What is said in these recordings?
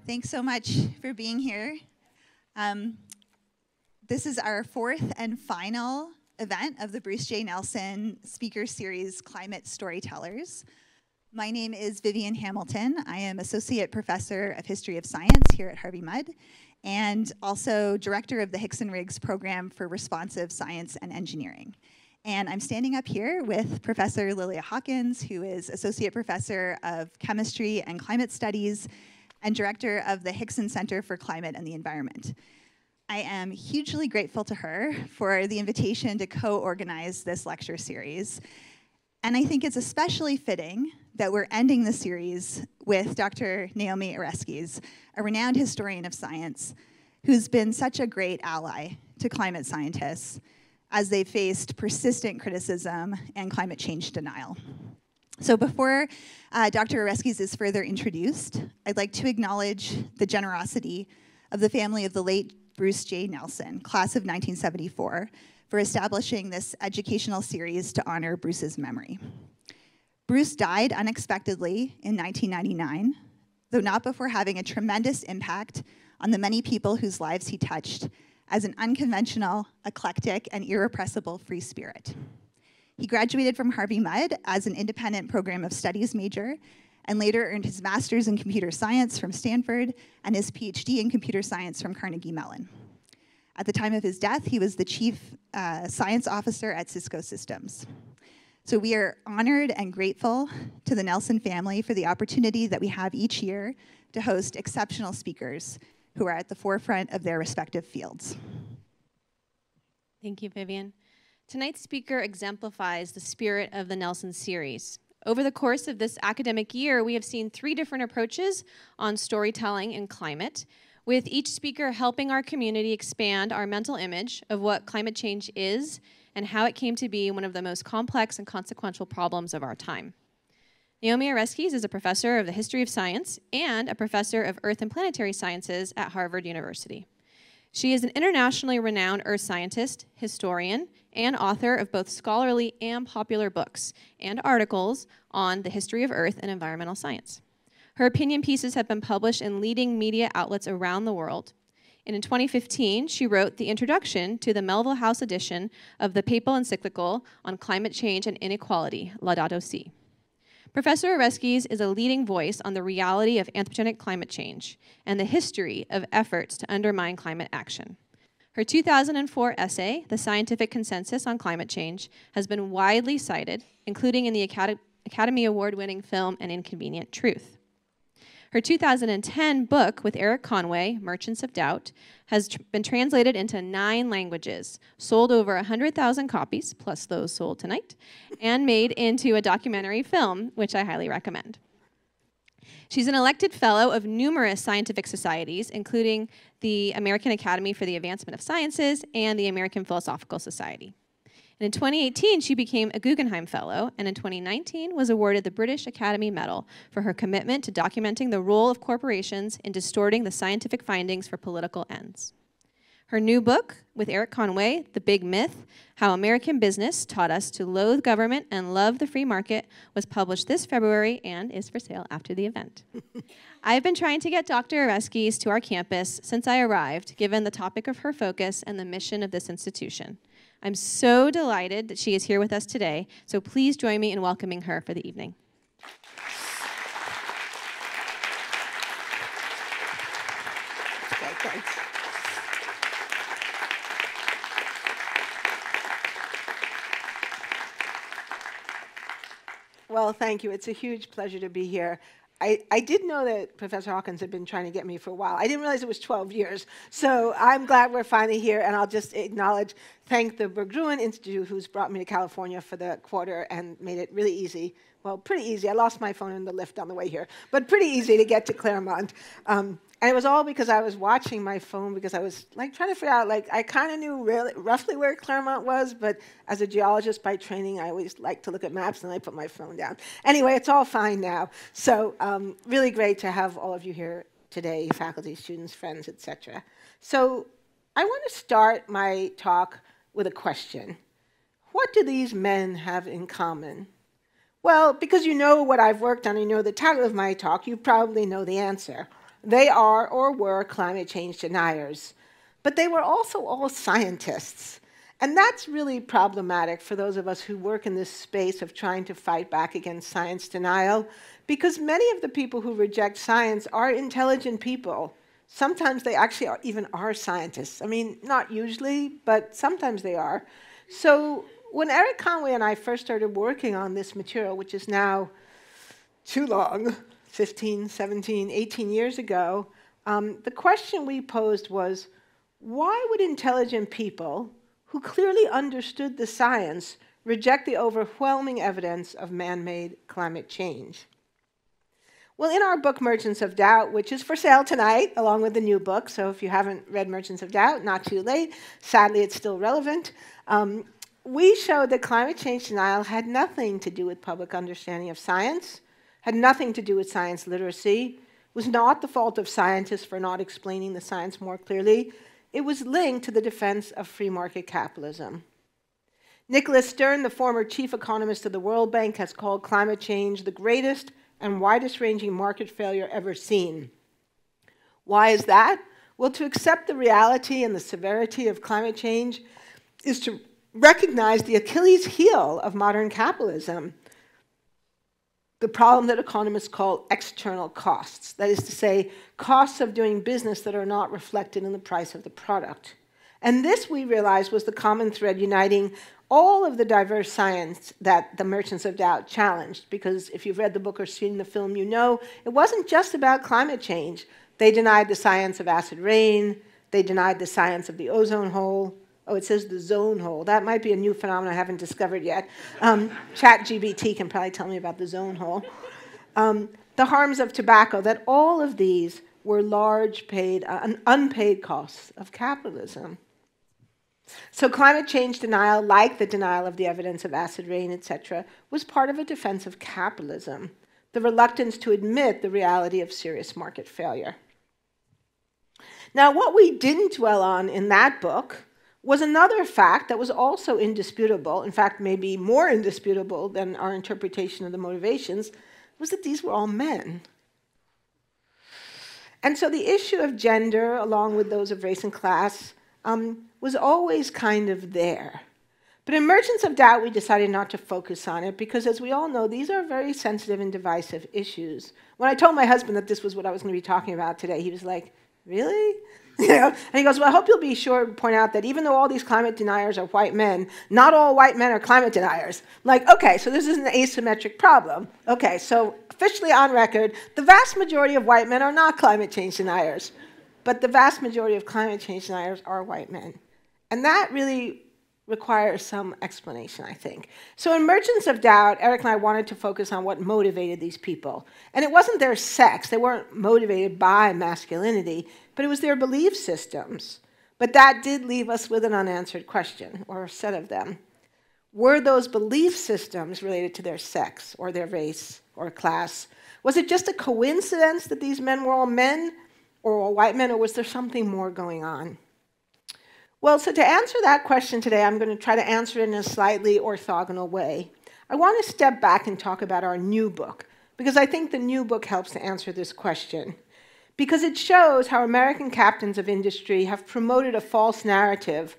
Thanks so much for being here. This is our fourth and final event of the Bruce J. Nelson Speaker Series Climate Storytellers. My name is Vivian Hamilton. I am Associate Professor of History of Science here at Harvey Mudd and also Director of the Hickson Riggs Program for Responsive Science and Engineering. And I'm standing up here with Professor Lilia Hawkins, who is Associate Professor of Chemistry and Climate Studies and Director of the Hickson Center for Climate and the Environment. I am hugely grateful to her for the invitation to co-organize this lecture series. And I think it's especially fitting that we're ending the series with Dr. Naomi Oreskes, a renowned historian of science, who's been such a great ally to climate scientists as they've faced persistent criticism and climate change denial. So before Dr. Oreskes is further introduced, I'd like to acknowledge the generosity of the family of the late Bruce J. Nelson, class of 1974, for establishing this educational series to honor Bruce's memory. Bruce died unexpectedly in 1999, though not before having a tremendous impact on the many people whose lives he touched as an unconventional, eclectic, and irrepressible free spirit. He graduated from Harvey Mudd as an independent program of studies major and later earned his master's in computer science from Stanford and his PhD in computer science from Carnegie Mellon. At the time of his death, he was the chief science officer at Cisco Systems. So we are honored and grateful to the Nelson family for the opportunity that we have each year to host exceptional speakers who are at the forefront of their respective fields. Thank you, Vivian. Tonight's speaker exemplifies the spirit of the Nelson series. Over the course of this academic year, we have seen 3 different approaches on storytelling and climate, with each speaker helping our community expand our mental image of what climate change is and how it came to be one of the most complex and consequential problems of our time. Naomi Oreskes is a professor of the history of science and a professor of earth and planetary sciences at Harvard University. She is an internationally renowned earth scientist, historian, and author of both scholarly and popular books and articles on the history of earth and environmental science. Her opinion pieces have been published in leading media outlets around the world. And in 2015, she wrote the introduction to the Melville House edition of the papal encyclical on climate change and inequality, Laudato Si. Professor Oreskes is a leading voice on the reality of anthropogenic climate change and the history of efforts to undermine climate action. Her 2004 essay, The Scientific Consensus on Climate Change, has been widely cited, including in the Academy Award-winning film An Inconvenient Truth. Her 2010 book with Eric Conway, Merchants of Doubt, has been translated into 9 languages, sold over 100,000 copies, plus those sold tonight, and made into a documentary film, which I highly recommend. She's an elected fellow of numerous scientific societies, including the American Academy for the Advancement of Sciences and the American Philosophical Society. And in 2018, she became a Guggenheim Fellow, and in 2019 was awarded the British Academy Medal for her commitment to documenting the role of corporations in distorting the scientific findings for political ends. Her new book, with Eric Conway, The Big Myth, How American Business Taught Us to Loathe Government and Love the Free Market, was published this February and is for sale after the event. I've been trying to get Dr. Oreskes to our campus since I arrived, given the topic of her focus and the mission of this institution. I'm so delighted that she is here with us today, so please join me in welcoming her for the evening. Okay, thanks. Well, thank you. It's a huge pleasure to be here. I did know that Professor Hawkins had been trying to get me for a while. I didn't realize it was 12 years. So I'm glad we're finally here, and I'll just thank the Berggruen Institute, who's brought me to California for the quarter and made it really easy. Well, pretty easy. I lost my phone in the lift on the way here, but pretty easy to get to Claremont. And it was all because I was watching my phone because I was trying to figure out, I kind of knew roughly where Claremont was, but as a geologist by training, I always like to look at maps, and I put my phone down. Anyway, it's all fine now. So really great to have all of you here today, faculty, students, friends, etc. So I want to start my talk with a question. What do these men have in common? Well, because you know what I've worked on, you know the title of my talk, you probably know the answer. They are or were climate change deniers. But they were also all scientists. And that's really problematic for those of us who work in this space of trying to fight back against science denial, because many of the people who reject science are intelligent people. Sometimes they actually even are scientists. I mean, not usually, but sometimes they are. So when Eric Conway and I first started working on this material, which is now too long, 15, 17, 18 years ago, the question we posed was, why would intelligent people who clearly understood the science reject the overwhelming evidence of man-made climate change? Well, in our book, Merchants of Doubt, which is for sale tonight, along with the new book, so if you haven't read Merchants of Doubt, not too late. Sadly, it's still relevant. We showed that climate change denial had nothing to do with public understanding of science, had nothing to do with science literacy, was not the fault of scientists for not explaining the science more clearly. It was linked to the defense of free market capitalism. Nicholas Stern, the former chief economist of the World Bank, has called climate change the greatest and widest-ranging market failure ever seen. Why is that? Well, to accept the reality and the severity of climate change is to recognize the Achilles heel of modern capitalism, the problem that economists call external costs, that is to say, costs of doing business that are not reflected in the price of the product. And this, we realized, was the common thread uniting all of the diverse science that the Merchants of Doubt challenged, because if you've read the book or seen the film, you know it wasn't just about climate change. They denied the science of acid rain. They denied the science of the ozone hole. Oh, it says the zone hole. That might be a new phenomenon I haven't discovered yet. ChatGPT can probably tell me about the zone hole. The harms of tobacco, that all of these were large unpaid costs of capitalism. So climate change denial, like the denial of the evidence of acid rain, etc., was part of a defense of capitalism, the reluctance to admit the reality of serious market failure. Now, what we didn't dwell on in that book was another fact that was also indisputable, in fact, maybe more indisputable than our interpretation of the motivations, was that these were all men. And so the issue of gender, along with those of race and class, was always kind of there. But in Merchants of Doubt, we decided not to focus on it because, as we all know, these are very sensitive and divisive issues. When I told my husband that this was what I was going to be talking about today, he was like, really? You know? And he goes, well, I hope you'll be sure to point out that even though all these climate deniers are white men, not all white men are climate deniers. I'm like, okay, so this is an asymmetric problem. Okay, so officially on record, the vast majority of white men are not climate change deniers, but the vast majority of climate change deniers are white men. And that really requires some explanation, I think. So in Merchants of Doubt, Eric and I wanted to focus on what motivated these people. And it wasn't their sex. They weren't motivated by masculinity, but it was their belief systems. But that did leave us with an unanswered question, or a set of them. Were those belief systems related to their sex, or their race, or class? Was it just a coincidence that these men were all men, or all white men, or was there something more going on? Well, so to answer that question today, I'm going to try to answer it in a slightly orthogonal way. I want to step back and talk about our new book, because I think the new book helps to answer this question. Because it shows how American captains of industry have promoted a false narrative,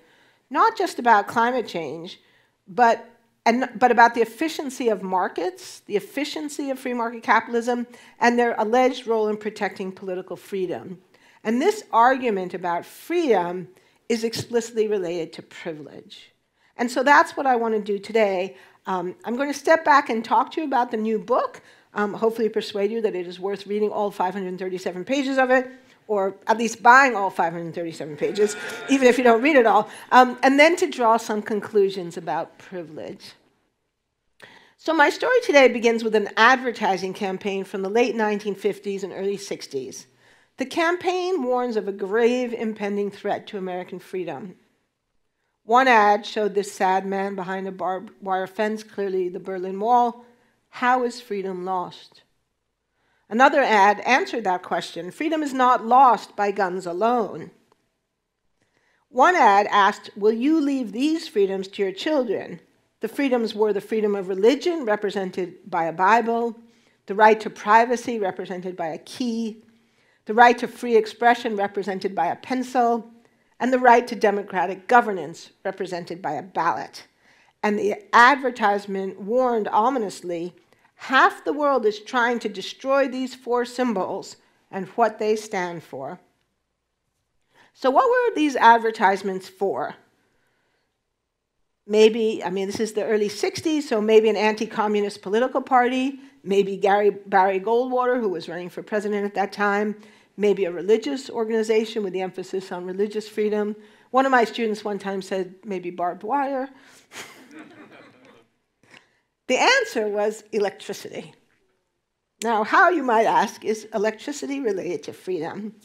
not just about climate change, but about the efficiency of markets, the efficiency of free market capitalism, and their alleged role in protecting political freedom. And this argument about freedom is explicitly related to privilege. And so that's what I want to do today. I'm going to step back and talk to you about the new book, hopefully persuade you that it is worth reading all 537 pages of it, or at least buying all 537 pages, even if you don't read it all, and then to draw some conclusions about privilege. So my story today begins with an advertising campaign from the late 1950s and early 60s. The campaign warns of a grave impending threat to American freedom. One ad showed this sad man behind a barbed wire fence, clearly the Berlin Wall. How is freedom lost? Another ad answered that question. Freedom is not lost by guns alone. One ad asked, will you leave these freedoms to your children? The freedoms were the freedom of religion, represented by a Bible, the right to privacy, represented by a key, the right to free expression represented by a pencil, and the right to democratic governance represented by a ballot. And the advertisement warned ominously, half the world is trying to destroy these four symbols and what they stand for. So what were these advertisements for? Maybe, this is the early 60s, so maybe an anti-communist political party, maybe Barry Goldwater, who was running for president at that time, maybe a religious organization with the emphasis on religious freedom. One of my students one time said maybe barbed wire. The answer was electricity. Now, how, you might ask, is electricity related to freedom?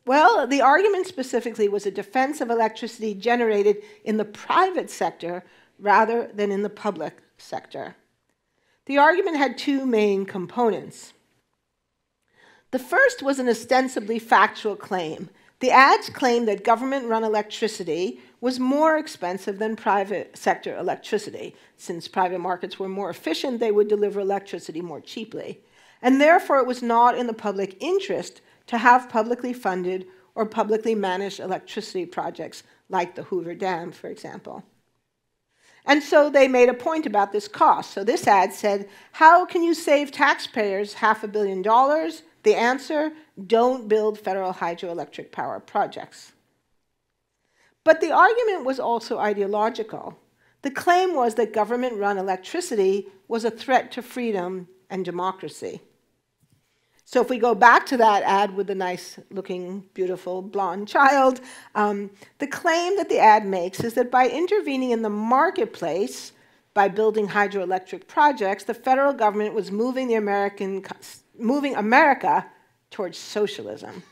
Well, the argument specifically was a defense of electricity generated in the private sector rather than in the public sector. The argument had two main components. The first was an ostensibly factual claim. The ads claimed that government-run electricity was more expensive than private sector electricity. Since private markets were more efficient, they would deliver electricity more cheaply. And therefore, it was not in the public interest to have publicly funded or publicly managed electricity projects like the Hoover Dam, for example. And so they made a point about this cost. So this ad said, how can you save taxpayers $500 million? The answer, don't build federal hydroelectric power projects. But the argument was also ideological. The claim was that government-run electricity was a threat to freedom and democracy. So if we go back to that ad with the nice-looking, beautiful, blonde child, the claim that the ad makes is that by intervening in the marketplace, by building hydroelectric projects, the federal government was moving America towards socialism.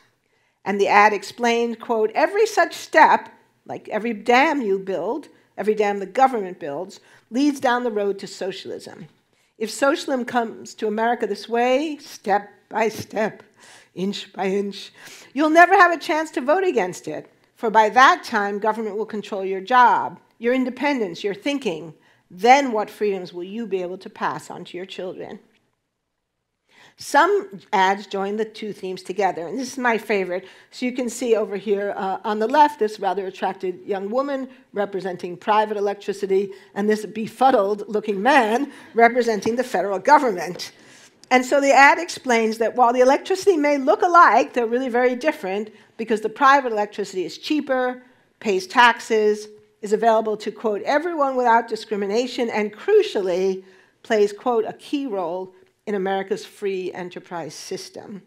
And the ad explained, quote, every such step, like every dam you build, every dam the government builds, leads down the road to socialism. If socialism comes to America this way, step by step, inch by inch, you'll never have a chance to vote against it, for by that time, government will control your job, your independence, your thinking. Then what freedoms will you be able to pass on to your children? Some ads join the two themes together, and this is my favorite. So you can see over here on the left this rather attractive young woman representing private electricity, and this befuddled-looking man representing the federal government. And so the ad explains that while the electricity may look alike, they're really very different because the private electricity is cheaper, pays taxes, is available to, quote, everyone without discrimination, and crucially, plays, quote, a key role in America's free enterprise system.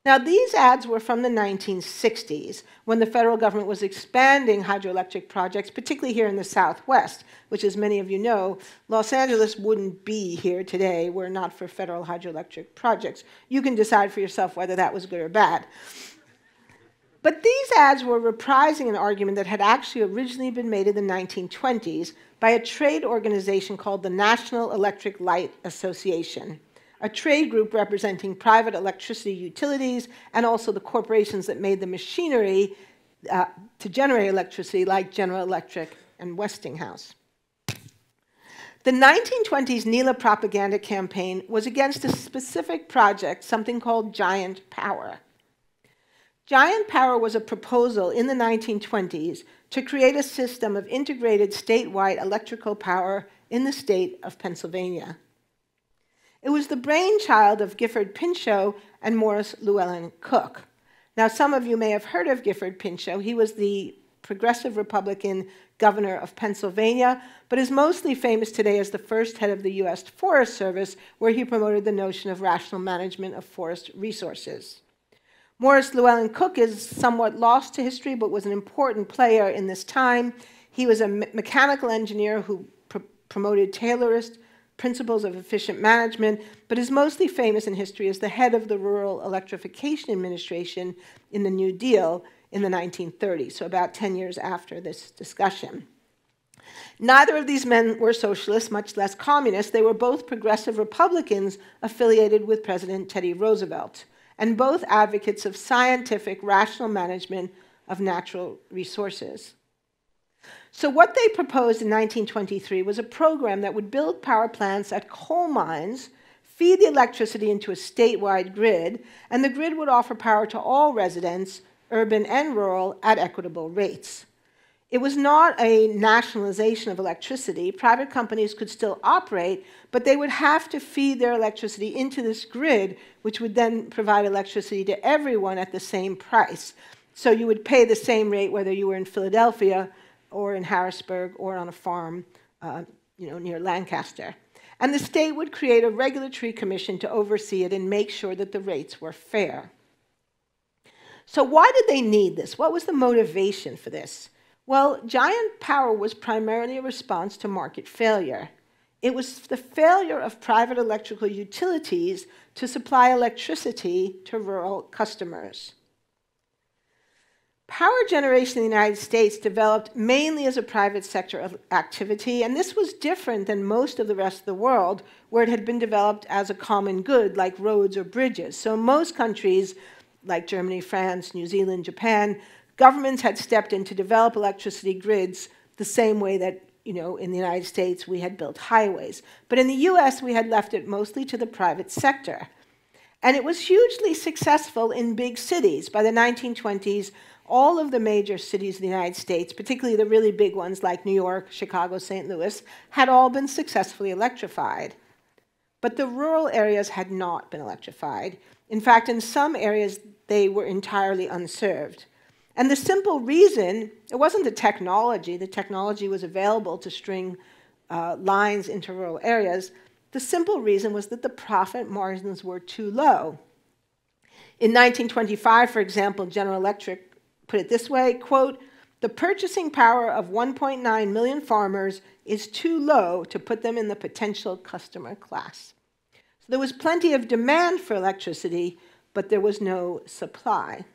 Now, these ads were from the 1960s, when the federal government was expanding hydroelectric projects, particularly here in the Southwest, which, as many of you know, Los Angeles wouldn't be here today were it not for federal hydroelectric projects. You can decide for yourself whether that was good or bad. But these ads were reprising an argument that had actually originally been made in the 1920s by a trade organization called the National Electric Light Association, a trade group representing private electricity utilities and also the corporations that made the machinery to generate electricity, like General Electric and Westinghouse. The 1920s NELA propaganda campaign was against a specific project, something called Giant Power. Giant Power was a proposal in the 1920s to create a system of integrated statewide electrical power in the state of Pennsylvania. It was the brainchild of Gifford Pinchot and Morris Llewellyn Cook. Now, some of you may have heard of Gifford Pinchot. He was the progressive Republican governor of Pennsylvania, but is mostly famous today as the first head of the U.S. Forest Service, where he promoted the notion of rational management of forest resources. Morris Llewellyn Cook is somewhat lost to history, but was an important player in this time. He was a mechanical engineer who promoted Taylorist principles of efficient management, but is mostly famous in history as the head of the Rural Electrification Administration in the New Deal in the 1930s, so about 10 years after this discussion. Neither of these men were socialists, much less communists. They were both progressive Republicans affiliated with President Teddy Roosevelt, and both advocates of scientific, rational management of natural resources. So what they proposed in 1923 was a program that would build power plants at coal mines feed the electricity into a statewide grid, and the grid would offer power to all residents, urban and rural, at equitable rates. It was not a nationalization of electricity. Private companies could still operate, but they would have to feed their electricity into this grid, which would then provide electricity to everyone at the same price. So you would pay the same rate whether you were in Philadelphia or in Harrisburg or on a farm near Lancaster. And the state would create a regulatory commission to oversee it and make sure that the rates were fair. So why did they need this? What was the motivation for this? Well, giant power was primarily a response to market failure. It was the failure of private electrical utilities to supply electricity to rural customers. Power generation in the United States developed mainly as a private sector activity, and this was different than most of the rest of the world, where it had been developed as a common good, like roads or bridges. So most countries, like Germany, France, New Zealand, Japan, governments had stepped in to develop electricity grids the same way that, in the United States we had built highways. But in the US, we had left it mostly to the private sector. And it was hugely successful in big cities. By the 1920s, all of the major cities in the United States, particularly the really big ones like New York, Chicago, St. Louis, had all been successfully electrified. But the rural areas had not been electrified. In fact, in some areas, they were entirely unserved. And the simple reason, it wasn't the technology was available to string lines into rural areas. The simple reason was that the profit margins were too low. In 1925, for example, General Electric put it this way, quote, "The purchasing power of 1.9 million farmers is too low to put them in the potential customer class." So there was plenty of demand for electricity, but there was no supply.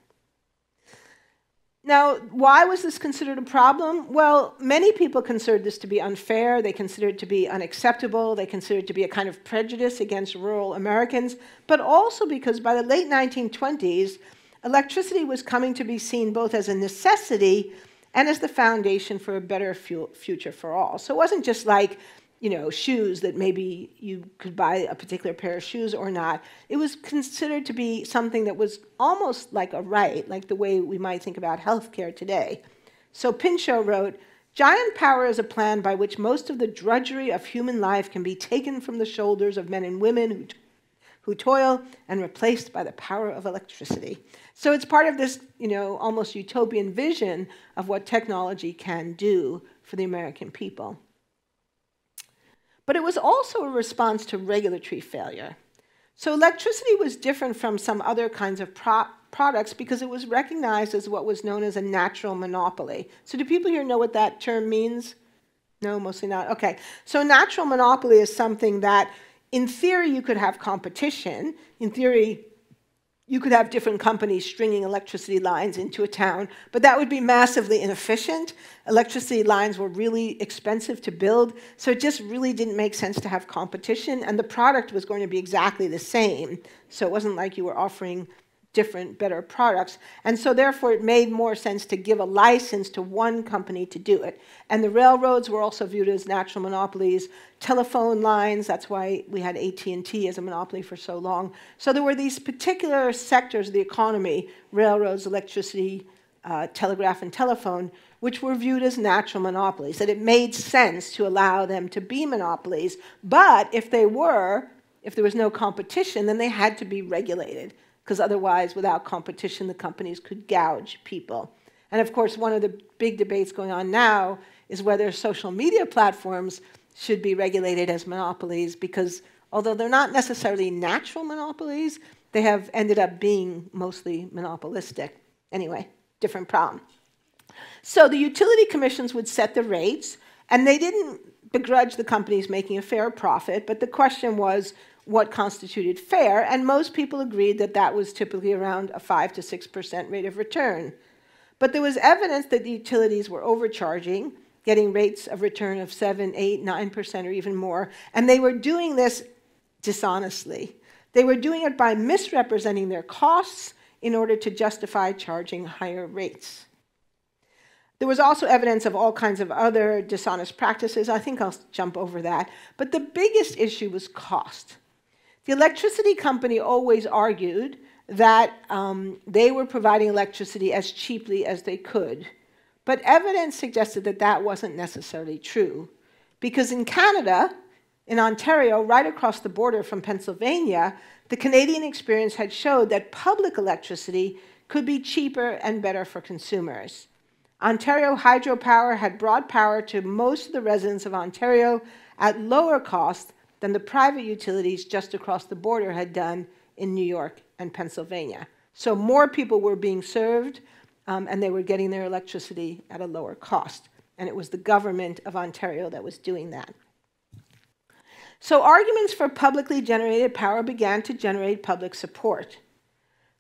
Now, why was this considered a problem? Well, many people considered this to be unfair. They considered it to be unacceptable. They considered it to be a kind of prejudice against rural Americans, but also because by the late 1920s, electricity was coming to be seen both as a necessity and as the foundation for a better future for all. So it wasn't just like, shoes that maybe you could buy a particular pair of shoes or not. It was considered to be something that was almost like a right, like the way we might think about healthcare today. So Pinchot wrote, "Giant power is a plan by which most of the drudgery of human life can be taken from the shoulders of men and women who toil and replaced by the power of electricity." So it's part of this, almost utopian vision of what technology can do for the American people. But it was also a response to regulatory failure. So electricity was different from some other kinds of products because it was recognized as what was known as a natural monopoly. So do people here know what that term means? No, mostly not. Okay. So natural monopoly is something that, in theory, you could have competition. In theory, you could have different companies stringing electricity lines into a town, but that would be massively inefficient. Electricity lines were really expensive to build, so it just really didn't make sense to have competition, and the product was going to be exactly the same. So it wasn't like you were offering different, better products. And so therefore, it made more sense to give a license to one company to do it. And the railroads were also viewed as natural monopolies. Telephone lines, that's why we had AT&T as a monopoly for so long. So there were these particular sectors of the economy, railroads, electricity, telegraph, and telephone, which were viewed as natural monopolies, that it made sense to allow them to be monopolies. But if there was no competition, then they had to be regulated, because otherwise, without competition, the companies could gouge people. And of course, one of the big debates going on now is whether social media platforms should be regulated as monopolies, because although they're not necessarily natural monopolies, they have ended up being mostly monopolistic. Anyway, different problem. So the utility commissions would set the rates, and they didn't begrudge the companies making a fair profit, but the question was, what constituted fair, and most people agreed that that was typically around a 5 to 6% rate of return. But there was evidence that the utilities were overcharging, getting rates of return of 7, 8, 9% or even more, and they were doing this dishonestly. They were doing it by misrepresenting their costs in order to justify charging higher rates. There was also evidence of all kinds of other dishonest practices. I think I'll jump over that. But the biggest issue was cost. The electricity company always argued that they were providing electricity as cheaply as they could. But evidence suggested that that wasn't necessarily true. Because in Canada, in Ontario, right across the border from Pennsylvania, the Canadian experience had showed that public electricity could be cheaper and better for consumers. Ontario hydropower had brought power to most of the residents of Ontario at lower cost than the private utilities just across the border had done in New York and Pennsylvania. So more people were being served, and they were getting their electricity at a lower cost. And it was the government of Ontario that was doing that. So arguments for publicly generated power began to generate public support.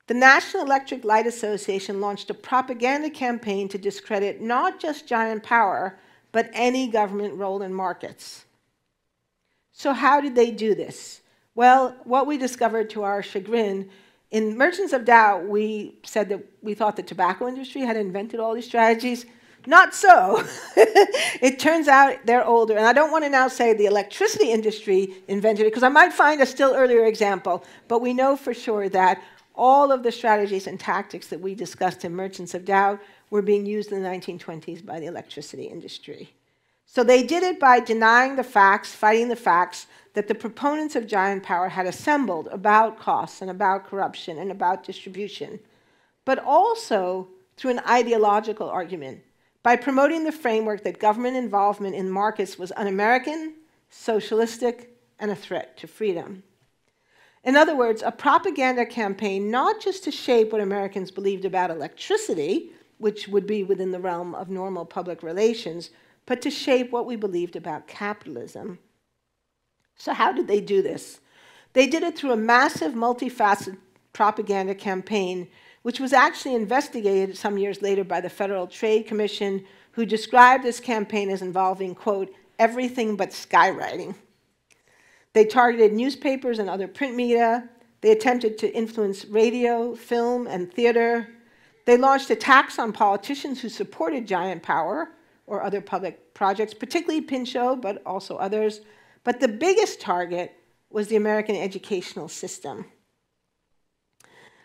The National Electric Light Association launched a propaganda campaign to discredit not just giant power, but any government role in markets. So how did they do this? Well, what we discovered to our chagrin, in Merchants of Doubt, we said that we thought the tobacco industry had invented all these strategies. Not so. It turns out they're older. And I don't want to now say the electricity industry invented it, because I might find a still earlier example. But we know for sure that all of the strategies and tactics that we discussed in Merchants of Doubt were being used in the 1920s by the electricity industry. So they did it by denying the facts, fighting the facts, that the proponents of giant power had assembled about costs and about corruption and about distribution, but also through an ideological argument, by promoting the framework that government involvement in markets was un-American, socialistic, and a threat to freedom. In other words, a propaganda campaign not just to shape what Americans believed about electricity, which would be within the realm of normal public relations, but to shape what we believed about capitalism. So how did they do this? They did it through a massive, multifaceted propaganda campaign, which was actually investigated some years later by the Federal Trade Commission, who described this campaign as involving, quote, everything but skywriting. They targeted newspapers and other print media. They attempted to influence radio, film, and theater. They launched attacks on politicians who supported giant power or other public projects, particularly Pinchot, but also others. But the biggest target was the American educational system.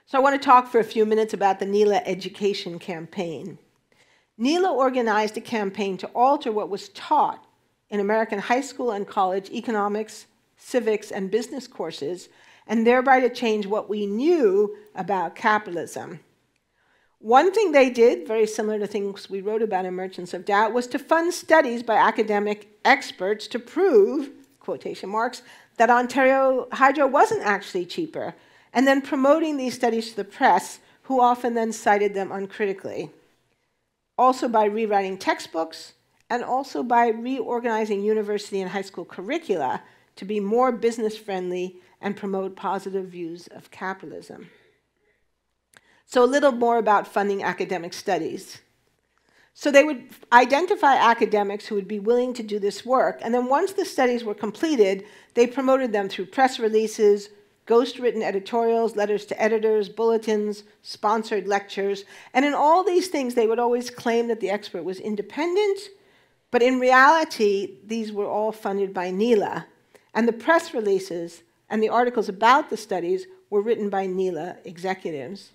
So I want to talk for a few minutes about the NELA education campaign. NELA organized a campaign to alter what was taught in American high school and college economics, civics, and business courses, and thereby to change what we knew about capitalism. One thing they did, very similar to things we wrote about in Merchants of Doubt, was to fund studies by academic experts to prove, quotation marks, that Ontario Hydro wasn't actually cheaper, and then promoting these studies to the press, who often then cited them uncritically. Also by rewriting textbooks, and also by reorganizing university and high school curricula to be more business-friendly and promote positive views of capitalism. So a little more about funding academic studies. So they would identify academics who would be willing to do this work, and then once the studies were completed, they promoted them through press releases, ghost-written editorials, letters to editors, bulletins, sponsored lectures, and in all these things they would always claim that the expert was independent, but in reality, these were all funded by NELA, and the press releases and the articles about the studies were written by NELA executives.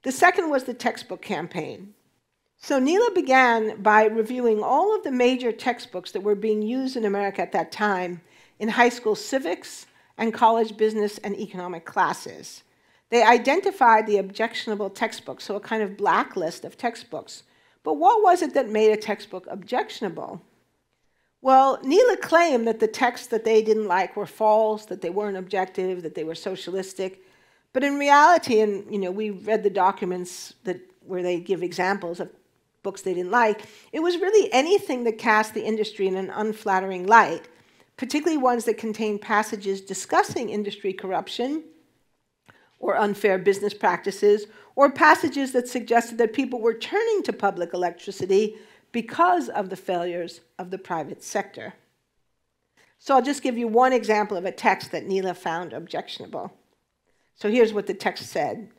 The second was the textbook campaign. So NELA began by reviewing all of the major textbooks that were being used in America at that time in high school civics and college business and economic classes. They identified the objectionable textbooks, so a kind of blacklist of textbooks. But what was it that made a textbook objectionable? Well, NELA claimed that the texts that they didn't like were false, that they weren't objective, that they were socialistic. But in reality, and we read the documents where they give examples of books they didn't like, it was really anything that cast the industry in an unflattering light, particularly ones that contained passages discussing industry corruption or unfair business practices, or passages that suggested that people were turning to public electricity because of the failures of the private sector. So I'll just give you one example of a text that NELA found objectionable. So here's what the text said.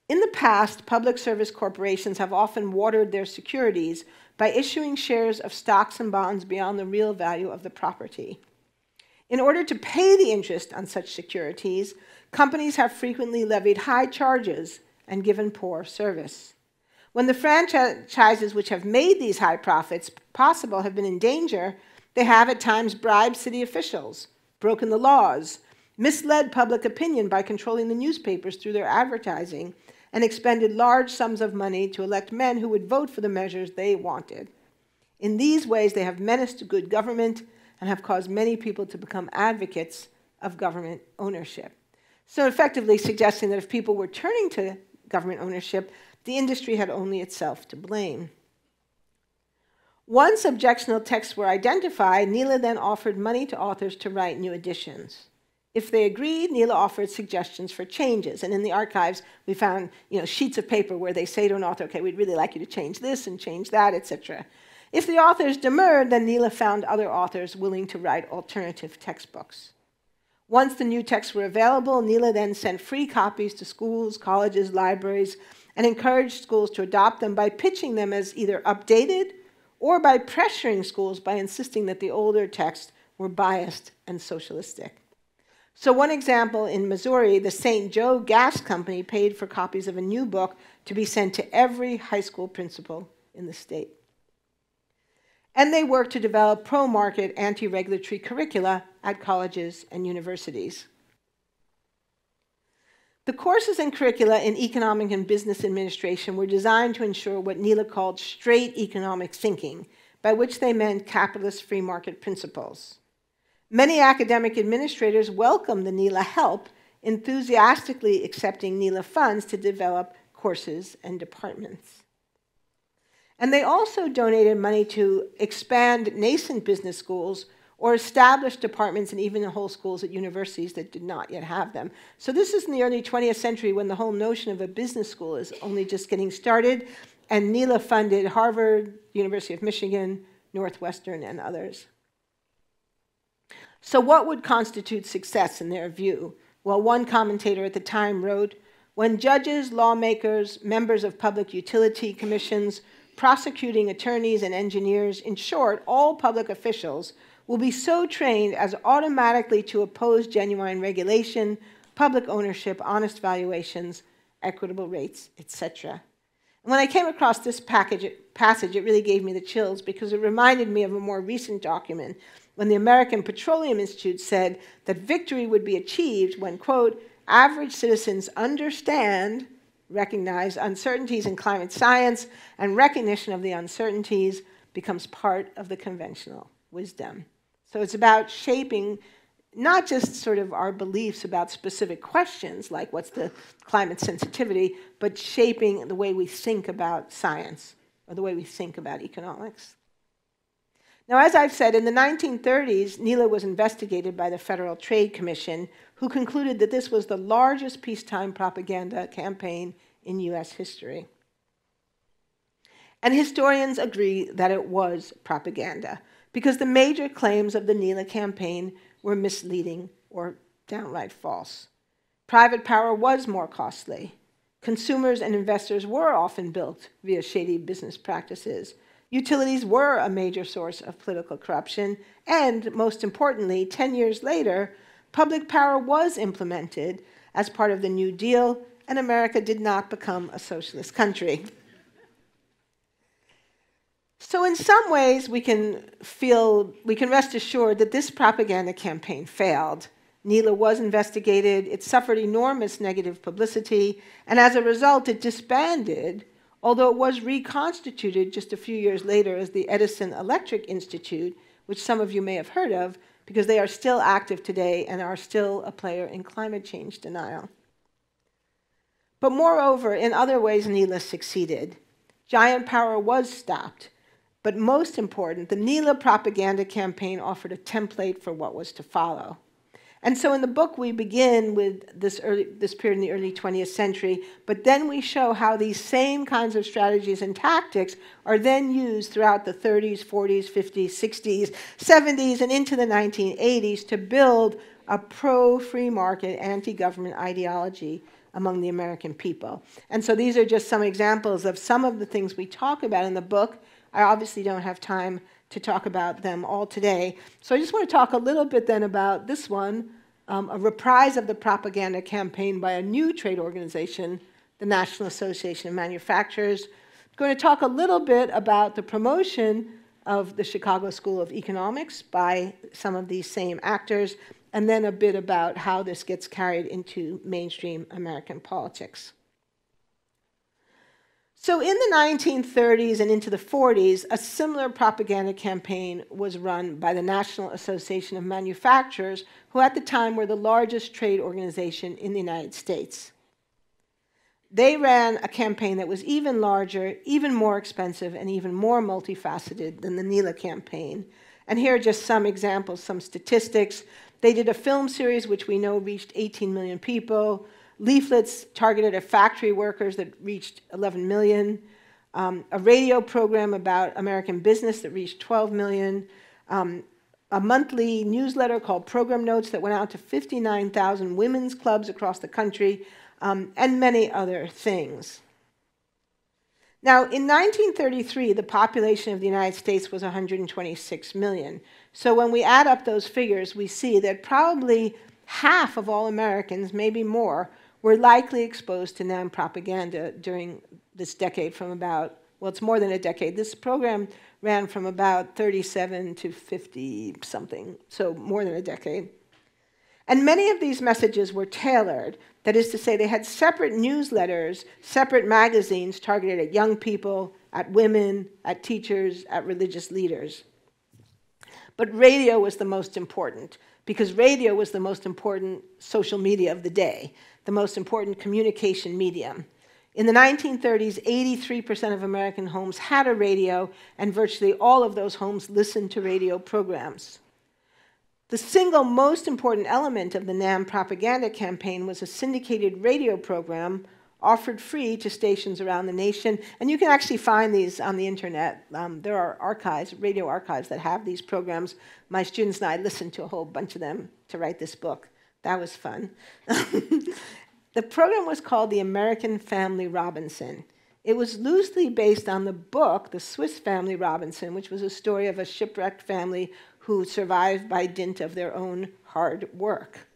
In the past, public service corporations have often watered their securities by issuing shares of stocks and bonds beyond the real value of the property. In order to pay the interest on such securities, companies have frequently levied high charges and given poor service. When the franchises which have made these high profits possible have been in danger, they have at times bribed city officials, broken the laws, misled public opinion by controlling the newspapers through their advertising, and expended large sums of money to elect men who would vote for the measures they wanted. In these ways, they have menaced good government and have caused many people to become advocates of government ownership. So effectively suggesting that if people were turning to government ownership, the industry had only itself to blame. Once objectionable texts were identified, NELA then offered money to authors to write new editions. If they agreed, NELA offered suggestions for changes. And in the archives, we found sheets of paper where they say to an author, okay, we'd really like you to change this and change that, etc. If the authors demurred, then NELA found other authors willing to write alternative textbooks. Once the new texts were available, NELA then sent free copies to schools, colleges, libraries, and encouraged schools to adopt them by pitching them as either updated or by pressuring schools by insisting that the older texts were biased and socialistic. So one example, in Missouri, the St. Joe Gas Company paid for copies of a new book to be sent to every high school principal in the state. And they worked to develop pro-market, anti-regulatory curricula at colleges and universities. The courses and curricula in economic and business administration were designed to ensure what NELA called straight economic thinking, by which they meant capitalist free market principles. Many academic administrators welcomed the NELA help, enthusiastically accepting NELA funds to develop courses and departments. And they also donated money to expand nascent business schools or establish departments and even whole schools at universities that did not yet have them. So this is in the early 20th century when the whole notion of a business school is only just getting started, and NELA funded Harvard, University of Michigan, Northwestern, and others. So what would constitute success in their view? Well, one commentator at the time wrote, "When judges, lawmakers, members of public utility commissions, prosecuting attorneys and engineers, in short, all public officials, will be so trained as automatically to oppose genuine regulation, public ownership, honest valuations, equitable rates, etc." And when I came across this passage, it really gave me the chills because it reminded me of a more recent document when the American Petroleum Institute said that victory would be achieved when, quote, average citizens understand, recognize uncertainties in climate science, and recognition of the uncertainties becomes part of the conventional wisdom. So it's about shaping not just sort of our beliefs about specific questions, like what's the climate sensitivity, but shaping the way we think about science or the way we think about economics. Now, as I've said, in the 1930s, NELA was investigated by the Federal Trade Commission, who concluded that this was the largest peacetime propaganda campaign in US history. And historians agree that it was propaganda, because the major claims of the NELA campaign were misleading or downright false. Private power was more costly. Consumers and investors were often built via shady business practices. Utilities were a major source of political corruption, and most importantly, 10 years later, public power was implemented as part of the New Deal, and America did not become a socialist country. So in some ways, we can rest assured that this propaganda campaign failed. NELA was investigated, it suffered enormous negative publicity, and as a result, it disbanded, although it was reconstituted just a few years later as the Edison Electric Institute, which some of you may have heard of, because they are still active today and are still a player in climate change denial. But moreover, in other ways, NELA succeeded. Giant power was stopped. But most important, the NELA propaganda campaign offered a template for what was to follow. And so in the book, we begin with this period in the early 20th century, but then we show how these same kinds of strategies and tactics are then used throughout the 30s, 40s, 50s, 60s, 70s, and into the 1980s to build a pro-free market, anti-government ideology among the American people. And so these are just some examples of some of the things we talk about in the book. I obviously don't have time to talk about them all today. So I just want to talk a little bit then about this one, a reprise of the propaganda campaign by a new trade organization, the National Association of Manufacturers. I'm going to talk a little bit about the promotion of the Chicago School of Economics by some of these same actors, and then a bit about how this gets carried into mainstream American politics. So in the 1930s and into the 40s, a similar propaganda campaign was run by the National Association of Manufacturers, who at the time were the largest trade organization in the United States. They ran a campaign that was even larger, even more expensive, and even more multifaceted than the NELA campaign. And here are just some examples, some statistics. They did a film series, which we know reached 18 million people, leaflets targeted at factory workers that reached 11 million, a radio program about American business that reached 12 million, a monthly newsletter called Program Notes that went out to 59,000 women's clubs across the country, and many other things. Now, in 1933, the population of the United States was 126 million. So when we add up those figures, we see that probably half of all Americans, maybe more, were likely exposed to NAM propaganda during this decade from about, well, it's more than a decade. This program ran from about 37 to 50-something, so more than a decade. And many of these messages were tailored. That is to say, they had separate newsletters, separate magazines targeted at young people, at women, at teachers, at religious leaders. But radio was the most important, because radio was the most important social media of the day, the most important communication medium. In the 1930s, 83% of American homes had a radio, and virtually all of those homes listened to radio programs. The single most important element of the NAM propaganda campaign was a syndicated radio program offered free to stations around the nation. And you can actually find these on the internet. There are archives, radio archives, that have these programs. My students and I listened to a whole bunch of them to write this book. That was fun. The program was called The American Family Robinson. It was loosely based on the book, The Swiss Family Robinson, which was a story of a shipwrecked family who survived by dint of their own hard work.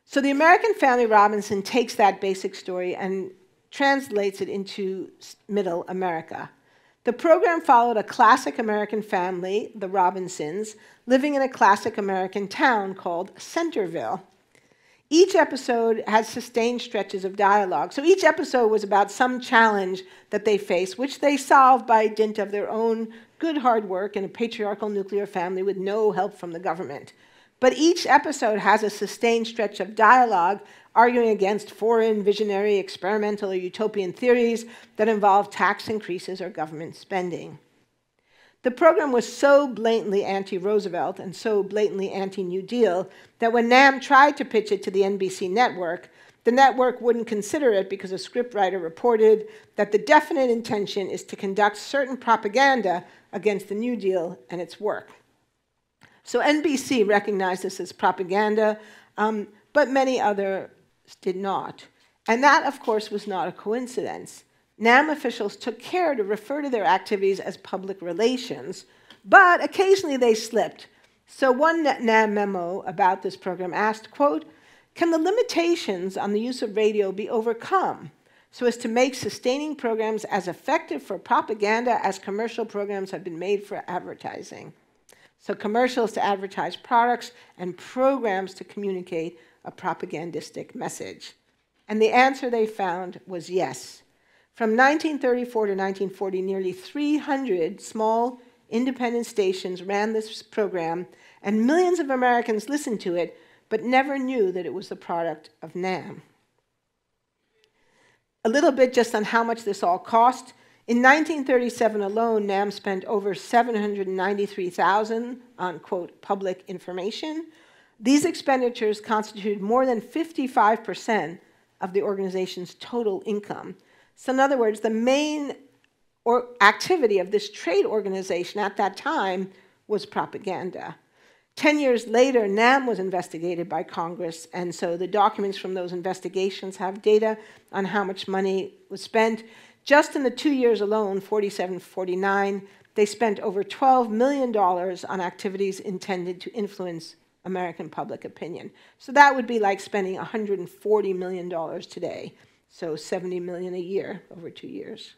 So the American Family Robinson takes that basic story and translates it into middle America. The program followed a classic American family, the Robinsons, living in a classic American town called Centerville. Each episode had sustained stretches of dialogue. So each episode was about some challenge that they faced, which they solved by dint of their own good hard work in a patriarchal nuclear family with no help from the government. But each episode has a sustained stretch of dialogue arguing against foreign, visionary, experimental, or utopian theories that involve tax increases or government spending. The program was so blatantly anti-Roosevelt and so blatantly anti-New Deal that when NAM tried to pitch it to the NBC network, the network wouldn't consider it because a scriptwriter reported that the definite intention is to conduct certain propaganda against the New Deal and its work. So NBC recognized this as propaganda, but many others did not. And that, of course, was not a coincidence. NAM officials took care to refer to their activities as public relations, but occasionally they slipped. So one NAM memo about this program asked, quote, "Can the limitations on the use of radio be overcome so as to make sustaining programs as effective for propaganda as commercial programs have been made for advertising?" So commercials to advertise products and programs to communicate a propagandistic message. And the answer they found was yes. From 1934 to 1940, nearly 300 small independent stations ran this program, and millions of Americans listened to it, but never knew that it was the product of NAM. A little bit just on how much this all cost. In 1937 alone, NAM spent over $793,000 on, quote, public information. These expenditures constituted more than 55% of the organization's total income. So in other words, the main activity of this trade organization at that time was propaganda. 10 years later, NAM was investigated by Congress, and so the documents from those investigations have data on how much money was spent. Just in the 2 years alone, 47-49, they spent over $12 million on activities intended to influence American public opinion. So that would be like spending $140 million today, so $70 million a year over 2 years.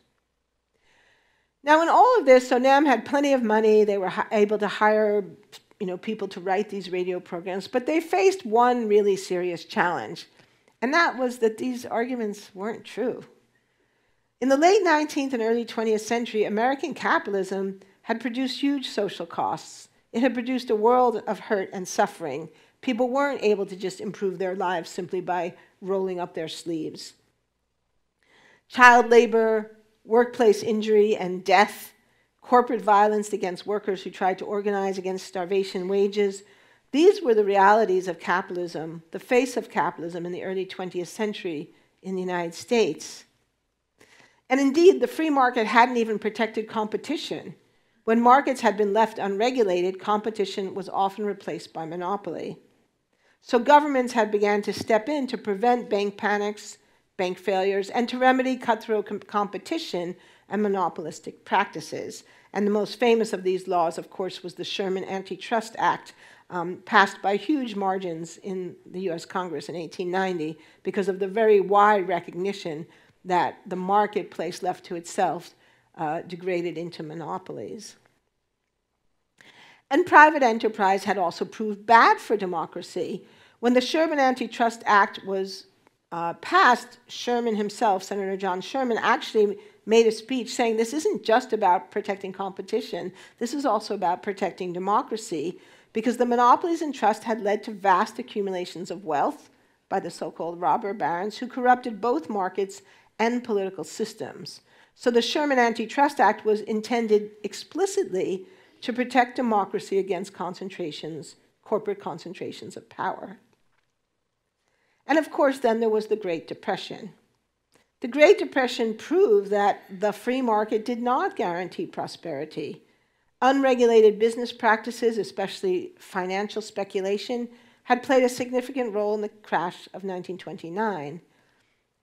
Now in all of this, so NAM had plenty of money. They were able to hire people to write these radio programs, but they faced one really serious challenge, and that was that these arguments weren't true. In the late 19th and early 20th century, American capitalism had produced huge social costs. It had produced a world of hurt and suffering. People weren't able to just improve their lives simply by rolling up their sleeves. Child labor, workplace injury and death, corporate violence against workers who tried to organize against starvation wages, these were the realities of capitalism, the face of capitalism in the early 20th century in the United States. And indeed, the free market hadn't even protected competition. When markets had been left unregulated, competition was often replaced by monopoly. So governments had begun to step in to prevent bank panics, bank failures, and to remedy cutthroat competition and monopolistic practices. And the most famous of these laws, of course, was the Sherman Antitrust Act, passed by huge margins in the US Congress in 1890 because of the very wide recognition that the marketplace left to itself degraded into monopolies. And private enterprise had also proved bad for democracy. When the Sherman Antitrust Act was passed, Sherman himself, Senator John Sherman, actually made a speech saying this isn't just about protecting competition, this is also about protecting democracy, because the monopolies and trust had led to vast accumulations of wealth by the so-called robber barons who corrupted both markets and political systems. So the Sherman Antitrust Act was intended explicitly to protect democracy against corporate concentrations of power. And of course, then there was the Great Depression. The Great Depression proved that the free market did not guarantee prosperity. Unregulated business practices, especially financial speculation, had played a significant role in the crash of 1929.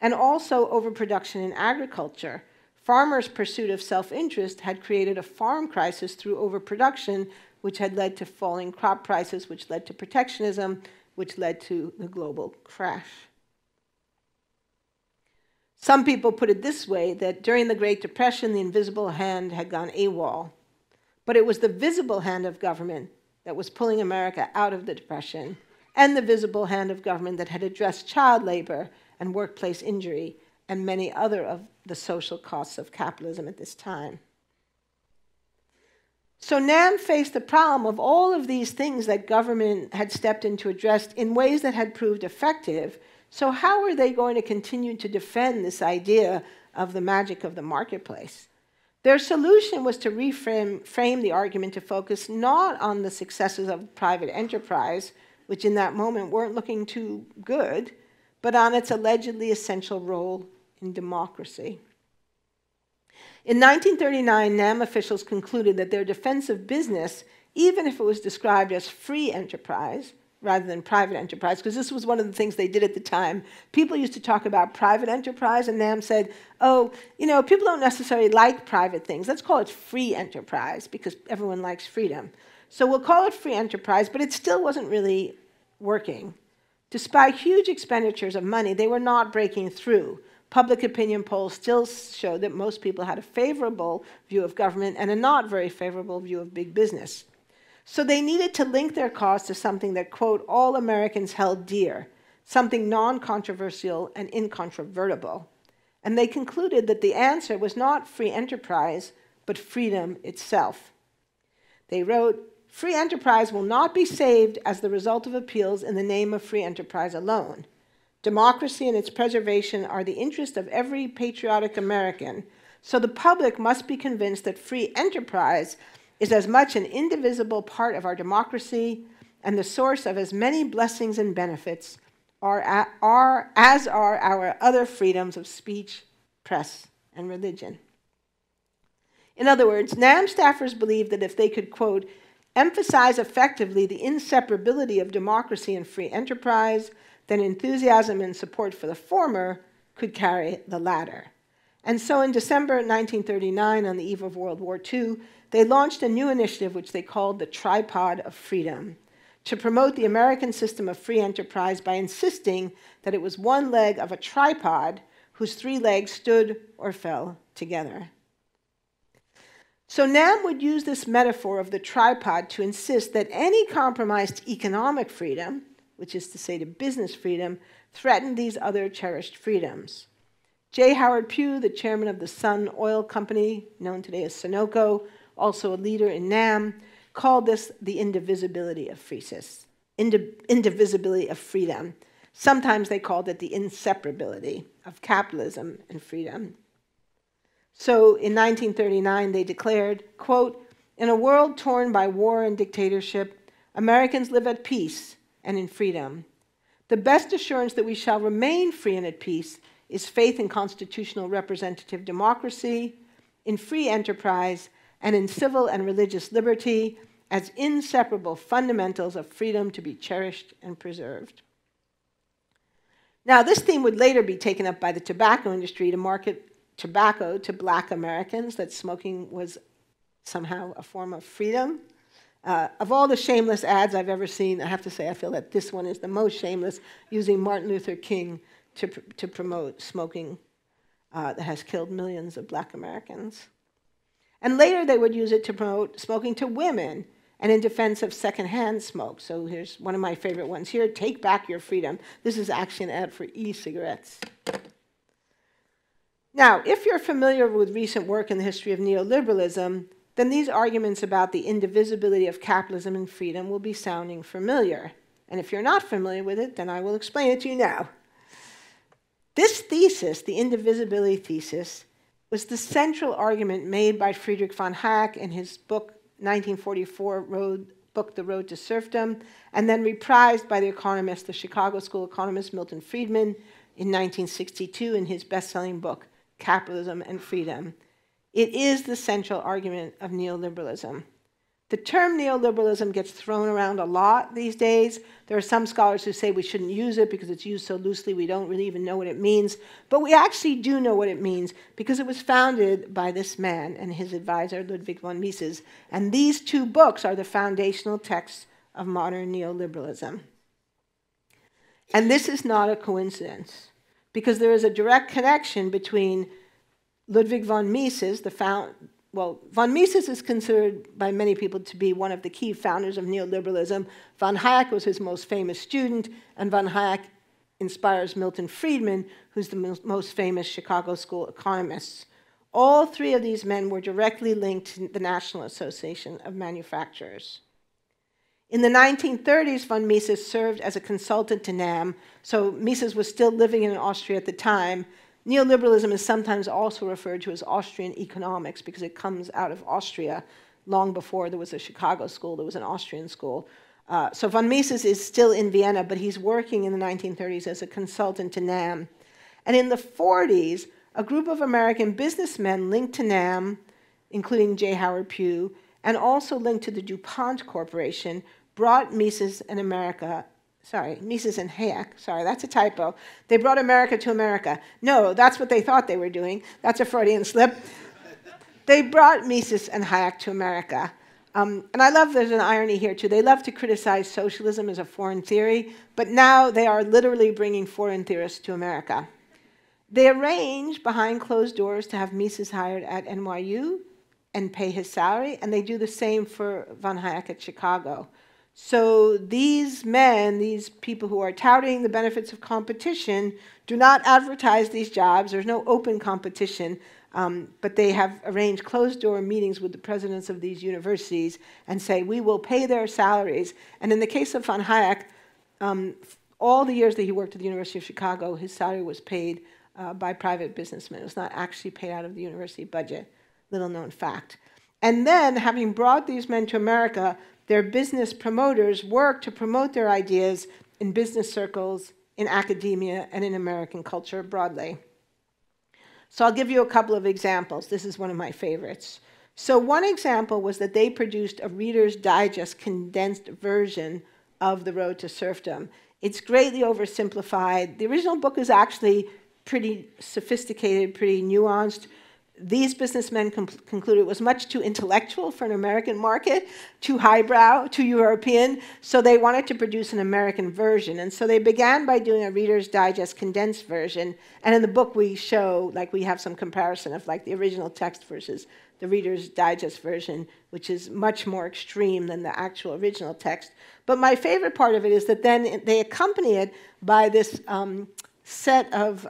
And also overproduction in agriculture. Farmers' pursuit of self-interest had created a farm crisis through overproduction, which had led to falling crop prices, which led to protectionism, which led to the global crash. Some people put it this way, that during the Great Depression, the invisible hand had gone AWOL. But it was the visible hand of government that was pulling America out of the Depression, and the visible hand of government that had addressed child labor and workplace injury and many other of the social costs of capitalism at this time. So NAM faced the problem of all of these things that government had stepped in to address in ways that had proved effective. So how were they going to continue to defend this idea of the magic of the marketplace? Their solution was to reframe the argument to focus not on the successes of private enterprise, which in that moment weren't looking too good, but on its allegedly essential role in democracy. In 1939, NAM officials concluded that their defense of business, even if it was described as free enterprise rather than private enterprise, because this was one of the things they did at the time. People used to talk about private enterprise, and NAM said, oh, people don't necessarily like private things. Let's call it free enterprise, because everyone likes freedom. So we'll call it free enterprise, but it still wasn't really working. Despite huge expenditures of money, they were not breaking through. Public opinion polls still showed that most people had a favorable view of government and a not very favorable view of big business. So they needed to link their cause to something that, quote, all Americans held dear, something non-controversial and incontrovertible. And they concluded that the answer was not free enterprise, but freedom itself. They wrote, free enterprise will not be saved as the result of appeals in the name of free enterprise alone. Democracy and its preservation are the interest of every patriotic American, so the public must be convinced that free enterprise is as much an indivisible part of our democracy and the source of as many blessings and benefits as are our other freedoms of speech, press, and religion. In other words, NAM staffers believed that if they could, quote, emphasize effectively the inseparability of democracy and free enterprise, then enthusiasm and support for the former could carry the latter. And so in December 1939, on the eve of World War II, they launched a new initiative which they called the Tripod of Freedom, to promote the American system of free enterprise by insisting that it was one leg of a tripod whose three legs stood or fell together. So NAM would use this metaphor of the tripod to insist that any compromise to economic freedom, which is to say to business freedom, threatened these other cherished freedoms. J. Howard Pugh, the chairman of the Sun Oil Company, known today as Sunoco, also a leader in NAM, called this the indivisibility of indivisibility of freedom. Sometimes they called it the inseparability of capitalism and freedom. So in 1939, they declared, quote, "In a world torn by war and dictatorship, Americans live at peace and in freedom. The best assurance that we shall remain free and at peace is faith in constitutional representative democracy, in free enterprise, and in civil and religious liberty as inseparable fundamentals of freedom to be cherished and preserved." Now, this theme would later be taken up by the tobacco industry to market tobacco to black Americans, that smoking was somehow a form of freedom. Of all the shameless ads I've ever seen, I have to say I feel that this one is the most shameless, using Martin Luther King to promote smoking that has killed millions of black Americans. And later they would use it to promote smoking to women and in defense of secondhand smoke. So here's one of my favorite ones here, "Take back your freedom." This is actually an ad for e-cigarettes. Now, if you're familiar with recent work in the history of neoliberalism, then these arguments about the indivisibility of capitalism and freedom will be sounding familiar. And if you're not familiar with it, then I will explain it to you now. This thesis, the indivisibility thesis, was the central argument made by Friedrich von Hayek in his book, 1944 book, The Road to Serfdom, and then reprised by the economist, the Chicago School economist Milton Friedman in 1962 in his best-selling book, Capitalism and Freedom. It is the central argument of neoliberalism. The term neoliberalism gets thrown around a lot these days. There are some scholars who say we shouldn't use it because it's used so loosely we don't really even know what it means. But we actually do know what it means because it was founded by this man and his advisor, Ludwig von Mises. And these two books are the foundational texts of modern neoliberalism. And this is not a coincidence, because there is a direct connection between Ludwig von Mises, von Mises is considered by many people to be one of the key founders of neoliberalism. Von Hayek was his most famous student, and von Hayek inspires Milton Friedman, who's the most famous Chicago School economist. All three of these men were directly linked to the National Association of Manufacturers. In the 1930s, von Mises served as a consultant to NAM, so Mises was still living in Austria at the time. Neoliberalism is sometimes also referred to as Austrian economics because it comes out of Austria. Long before there was a Chicago school, there was an Austrian school. So von Mises is still in Vienna, but he's working in the 1930s as a consultant to NAM. And in the 40s, a group of American businessmen linked to NAM, including J. Howard Pugh, and also linked to the DuPont Corporation, brought Mises and Hayek, sorry, that's a typo. They brought America to America. No, that's what they thought they were doing. That's a Freudian slip. They brought Mises and Hayek to America. And I love there's an irony here too. They love to criticize socialism as a foreign theory, but now they are literally bringing foreign theorists to America. They arrange behind closed doors to have Mises hired at NYU and pay his salary, and they do the same for von Hayek at Chicago. So these men, these people who are touting the benefits of competition, do not advertise these jobs. There's no open competition, but they have arranged closed-door meetings with the presidents of these universities and say, we will pay their salaries. And in the case of von Hayek, all the years that he worked at the University of Chicago, his salary was paid by private businessmen. It was not actually paid out of the university budget, little-known fact. And then, having brought these men to America, their business promoters work to promote their ideas in business circles, in academia, and in American culture broadly. So I'll give you a couple of examples. This is one of my favorites. So one example was that they produced a Reader's Digest condensed version of The Road to Serfdom. It's greatly oversimplified. The original book is actually pretty sophisticated, pretty nuanced. These businessmen concluded it was much too intellectual for an American market, too highbrow, too European, so they wanted to produce an American version. And so they began by doing a Reader's Digest condensed version. And in the book we show, like we have some comparison of like the original text versus the Reader's Digest version, which is much more extreme than the actual original text. But my favorite part of it is that then they accompany it by this set of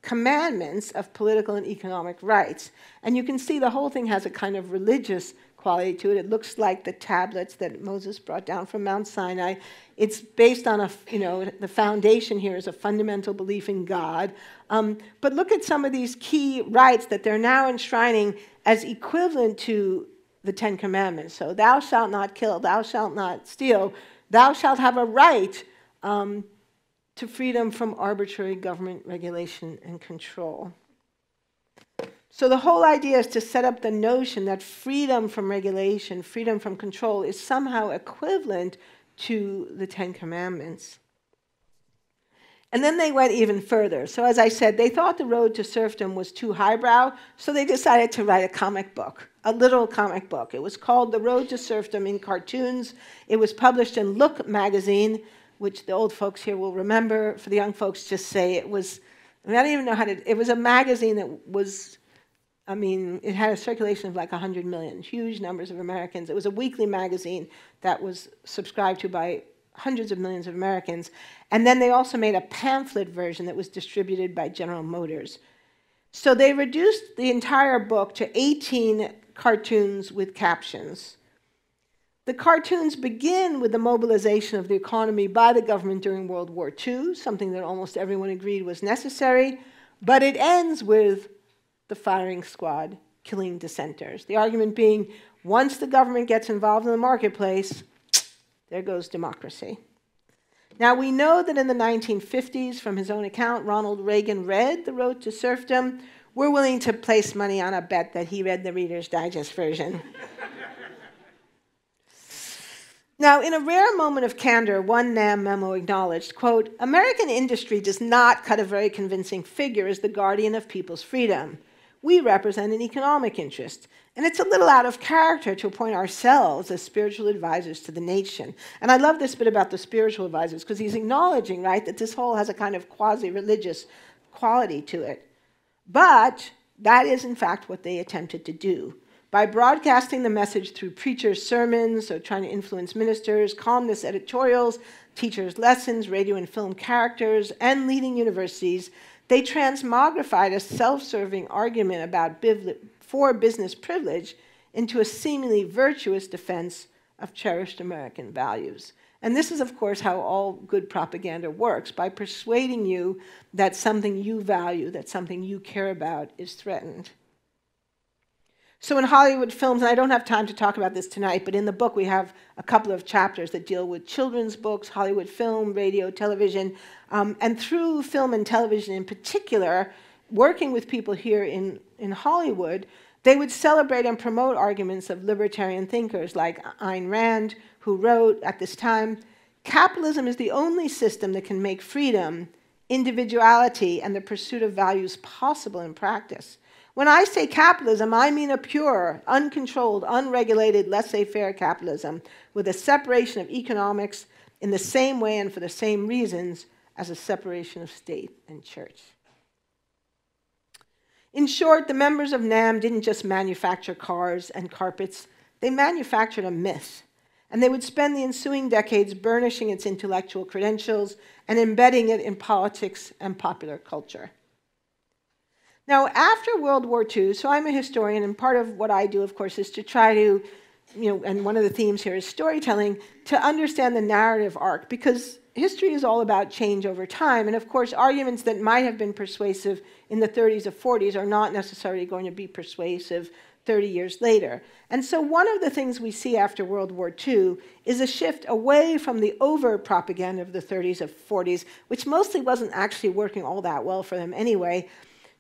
commandments of political and economic rights. And you can see the whole thing has a kind of religious quality to it. It looks like the tablets that Moses brought down from Mount Sinai. It's based on the foundation here is a fundamental belief in God. But look at some of these key rights that they're now enshrining as equivalent to the Ten Commandments. So thou shalt not kill, thou shalt not steal, thou shalt have a right to freedom from arbitrary government regulation and control. So the whole idea is to set up the notion that freedom from regulation, freedom from control is somehow equivalent to the Ten Commandments. And then they went even further. So as I said, they thought the road to serfdom was too highbrow, so they decided to write a comic book, a little comic book. It was called The Road to Serfdom in Cartoons. It was published in Look magazine, which the old folks here will remember. For the young folks, just say it was, I don't even know how to, it was a magazine that was, it had a circulation of like 100 million, huge numbers of Americans. It was a weekly magazine that was subscribed to by hundreds of millions of Americans. And then they also made a pamphlet version that was distributed by General Motors. So they reduced the entire book to 18 cartoons with captions. The cartoons begin with the mobilization of the economy by the government during World War II, something that almost everyone agreed was necessary, but it ends with the firing squad killing dissenters. The argument being, once the government gets involved in the marketplace, there goes democracy. Now, we know that in the 1950s, from his own account, Ronald Reagan read The Road to Serfdom. We're willing to place money on a bet that he read the Reader's Digest version. Now, in a rare moment of candor, one NAM memo acknowledged, quote, American industry does not cut a very convincing figure as the guardian of people's freedom. We represent an economic interest, and it's a little out of character to appoint ourselves as spiritual advisors to the nation. And I love this bit about the spiritual advisors, because he's acknowledging, right, that this whole has a kind of quasi-religious quality to it. But that is, in fact, what they attempted to do. By broadcasting the message through preachers' sermons, so trying to influence ministers, columnist editorials, teachers' lessons, radio and film characters, and leading universities, they transmogrified a self-serving argument for business privilege into a seemingly virtuous defense of cherished American values. And this is, of course, how all good propaganda works, by persuading you that something you value, that something you care about is threatened. So in Hollywood films, and I don't have time to talk about this tonight, but in the book we have a couple of chapters that deal with children's books, Hollywood film, radio, television, and through film and television in particular, working with people here in Hollywood, they would celebrate and promote arguments of libertarian thinkers like Ayn Rand, who wrote at this time, capitalism is the only system that can make freedom, individuality, and the pursuit of values possible in practice. When I say capitalism, I mean a pure, uncontrolled, unregulated, laissez-faire capitalism with a separation of economics in the same way and for the same reasons as a separation of state and church. In short, the members of NAM didn't just manufacture cars and carpets, they manufactured a myth. And they would spend the ensuing decades burnishing its intellectual credentials and embedding it in politics and popular culture. Now, after World War II, so I'm a historian, and part of what I do, of course, is to try to, and one of the themes here is storytelling, to understand the narrative arc, because history is all about change over time, and of course, arguments that might have been persuasive in the 30s or 40s are not necessarily going to be persuasive 30 years later. And so one of the things we see after World War II is a shift away from the overt propaganda of the 30s or 40s, which mostly wasn't actually working all that well for them anyway,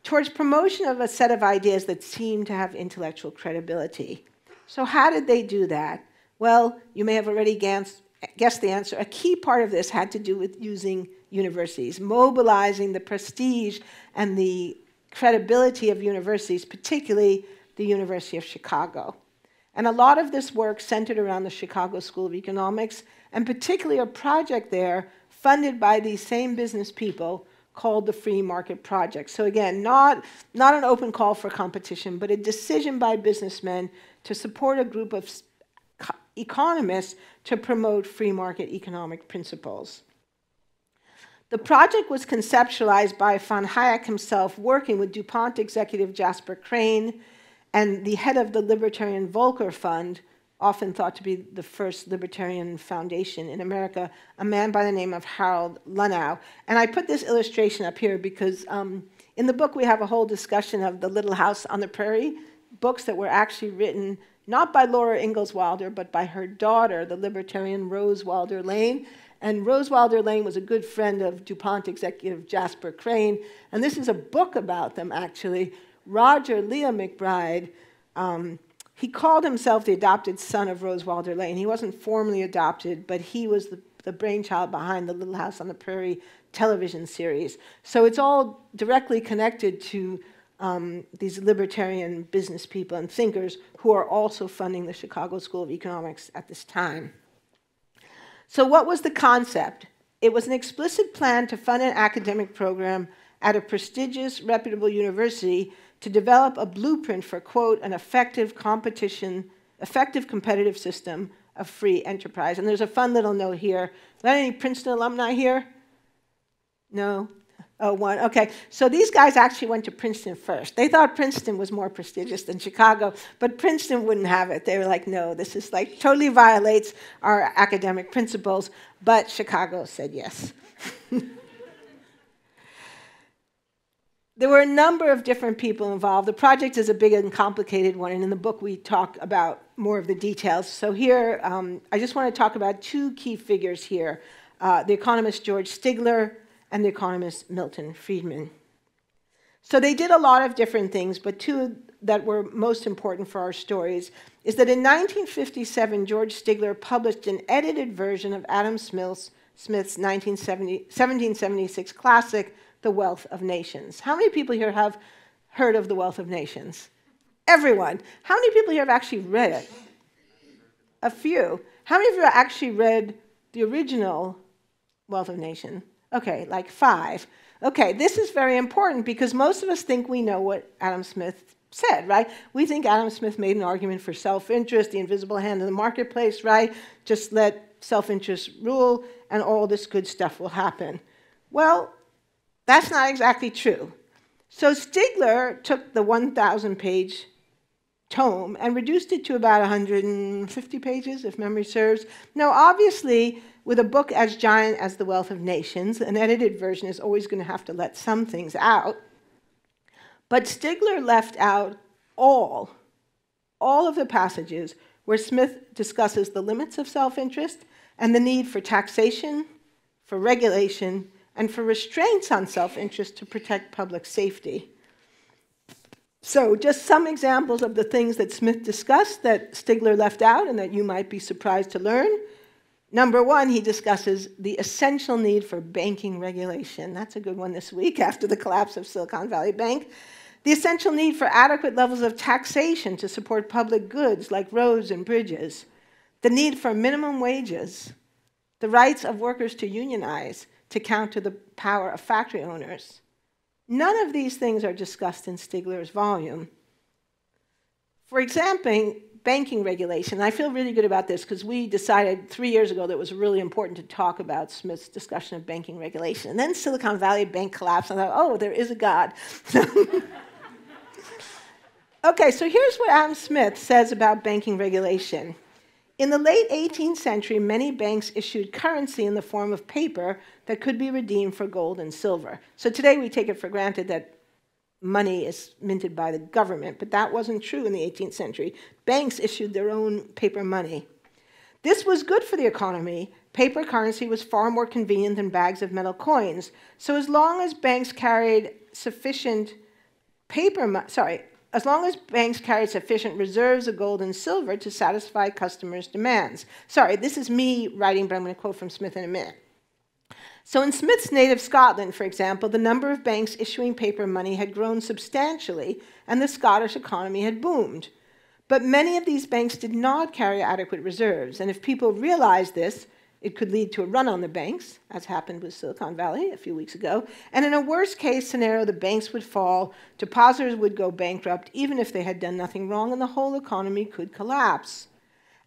towards promotion of a set of ideas that seemed to have intellectual credibility. So how did they do that? Well, you may have already guessed the answer. A key part of this had to do with using universities, mobilizing the prestige and the credibility of universities, particularly the University of Chicago. And a lot of this work centered around the Chicago School of Economics, and particularly a project there funded by these same business people called the Free Market Project. So again, not an open call for competition, but a decision by businessmen to support a group of economists to promote free market economic principles. The project was conceptualized by von Hayek himself, working with DuPont executive Jasper Crane and the head of the Libertarian Volcker Fund, often thought to be the first libertarian foundation in America, a man by the name of Harold Lunow. And I put this illustration up here because in the book we have a whole discussion of the Little House on the Prairie, books that were actually written not by Laura Ingalls Wilder, but by her daughter, the libertarian Rose Wilder Lane. And Rose Wilder Lane was a good friend of DuPont executive Jasper Crane. And this is a book about them, actually. Roger Leah McBride, he called himself the adopted son of Rose Wilder Lane. He wasn't formally adopted, but he was the brainchild behind the Little House on the Prairie television series. So it's all directly connected to these libertarian business people and thinkers who are also funding the Chicago School of Economics at this time. So what was the concept? It was an explicit plan to fund an academic program at a prestigious, reputable university to develop a blueprint for, quote, an effective competitive system of free enterprise. And there's a fun little note here. Are there any Princeton alumni here? No? Oh, one. Okay. So these guys actually went to Princeton first. They thought Princeton was more prestigious than Chicago, but Princeton wouldn't have it. They were like, no, this is like totally violates our academic principles, but Chicago said yes. There were a number of different people involved. The project is a big and complicated one, and in the book we talk about more of the details. So here, I just want to talk about two key figures here, the economist George Stigler and the economist Milton Friedman. So they did a lot of different things, but two that were most important for our stories is that in 1957, George Stigler published an edited version of Adam Smith's 1776 classic, The Wealth of Nations. How many people here have heard of The Wealth of Nations? Everyone. How many people here have actually read it? A few. How many of you have actually read the original Wealth of Nations? Okay, like 5. Okay, this is very important because most of us think we know what Adam Smith said, right? We think Adam Smith made an argument for self-interest, the invisible hand in the marketplace, right? Just let self-interest rule and all this good stuff will happen. Well, that's not exactly true. So Stigler took the 1,000-page tome and reduced it to about 150 pages, if memory serves. Now, obviously, with a book as giant as The Wealth of Nations, an edited version is always going to have to let some things out. But Stigler left out all of the passages where Smith discusses the limits of self-interest and the need for taxation, for regulation, and for restraints on self-interest to protect public safety. So just some examples of the things that Smith discussed that Stigler left out and that you might be surprised to learn. Number 1, he discusses the essential need for banking regulation. That's a good one this week after the collapse of Silicon Valley Bank. The essential need for adequate levels of taxation to support public goods like roads and bridges. The need for minimum wages. The rights of workers to unionize, to counter the power of factory owners. None of these things are discussed in Stigler's volume. For example, banking regulation. I feel really good about this because we decided 3 years ago that it was really important to talk about Smith's discussion of banking regulation. And then Silicon Valley Bank collapsed, and I thought, oh, there is a God. Okay, so here's what Adam Smith says about banking regulation. In the late 18th century, many banks issued currency in the form of paper that could be redeemed for gold and silver. So today we take it for granted that money is minted by the government, but that wasn't true in the 18th century. Banks issued their own paper money. This was good for the economy. Paper currency was far more convenient than bags of metal coins. So as long as banks carried sufficient reserves of gold and silver to satisfy customers' demands. Sorry, this is me writing, but I'm going to quote from Smith in a minute. So in Smith's native Scotland, for example, the number of banks issuing paper money had grown substantially, and the Scottish economy had boomed. But many of these banks did not carry adequate reserves, and if people realized this, it could lead to a run on the banks, as happened with Silicon Valley a few weeks ago. And in a worst-case scenario, the banks would fall, depositors would go bankrupt, even if they had done nothing wrong, and the whole economy could collapse.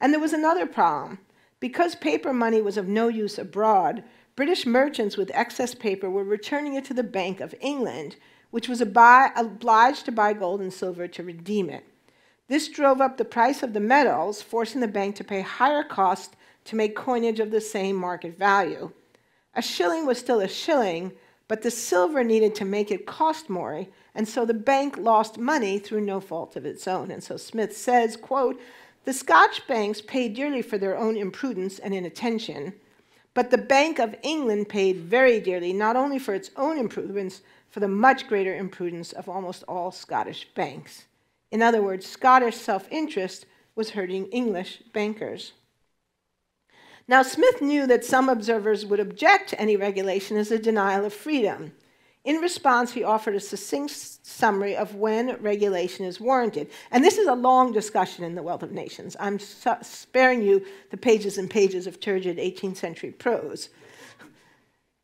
And there was another problem. Because paper money was of no use abroad, British merchants with excess paper were returning it to the Bank of England, which was obliged to buy gold and silver to redeem it. This drove up the price of the metals, forcing the bank to pay higher costs to make coinage of the same market value. A shilling was still a shilling, but the silver needed to make it cost more, and so the bank lost money through no fault of its own. And so Smith says, quote, "The Scotch banks paid dearly for their own imprudence and inattention, but the Bank of England paid very dearly, not only for its own imprudence, for the much greater imprudence of almost all Scottish banks." In other words, Scottish self-interest was hurting English bankers. Now, Smith knew that some observers would object to any regulation as a denial of freedom. In response, he offered a succinct summary of when regulation is warranted. And this is a long discussion in The Wealth of Nations. I'm sparing you the pages and pages of turgid 18th century prose.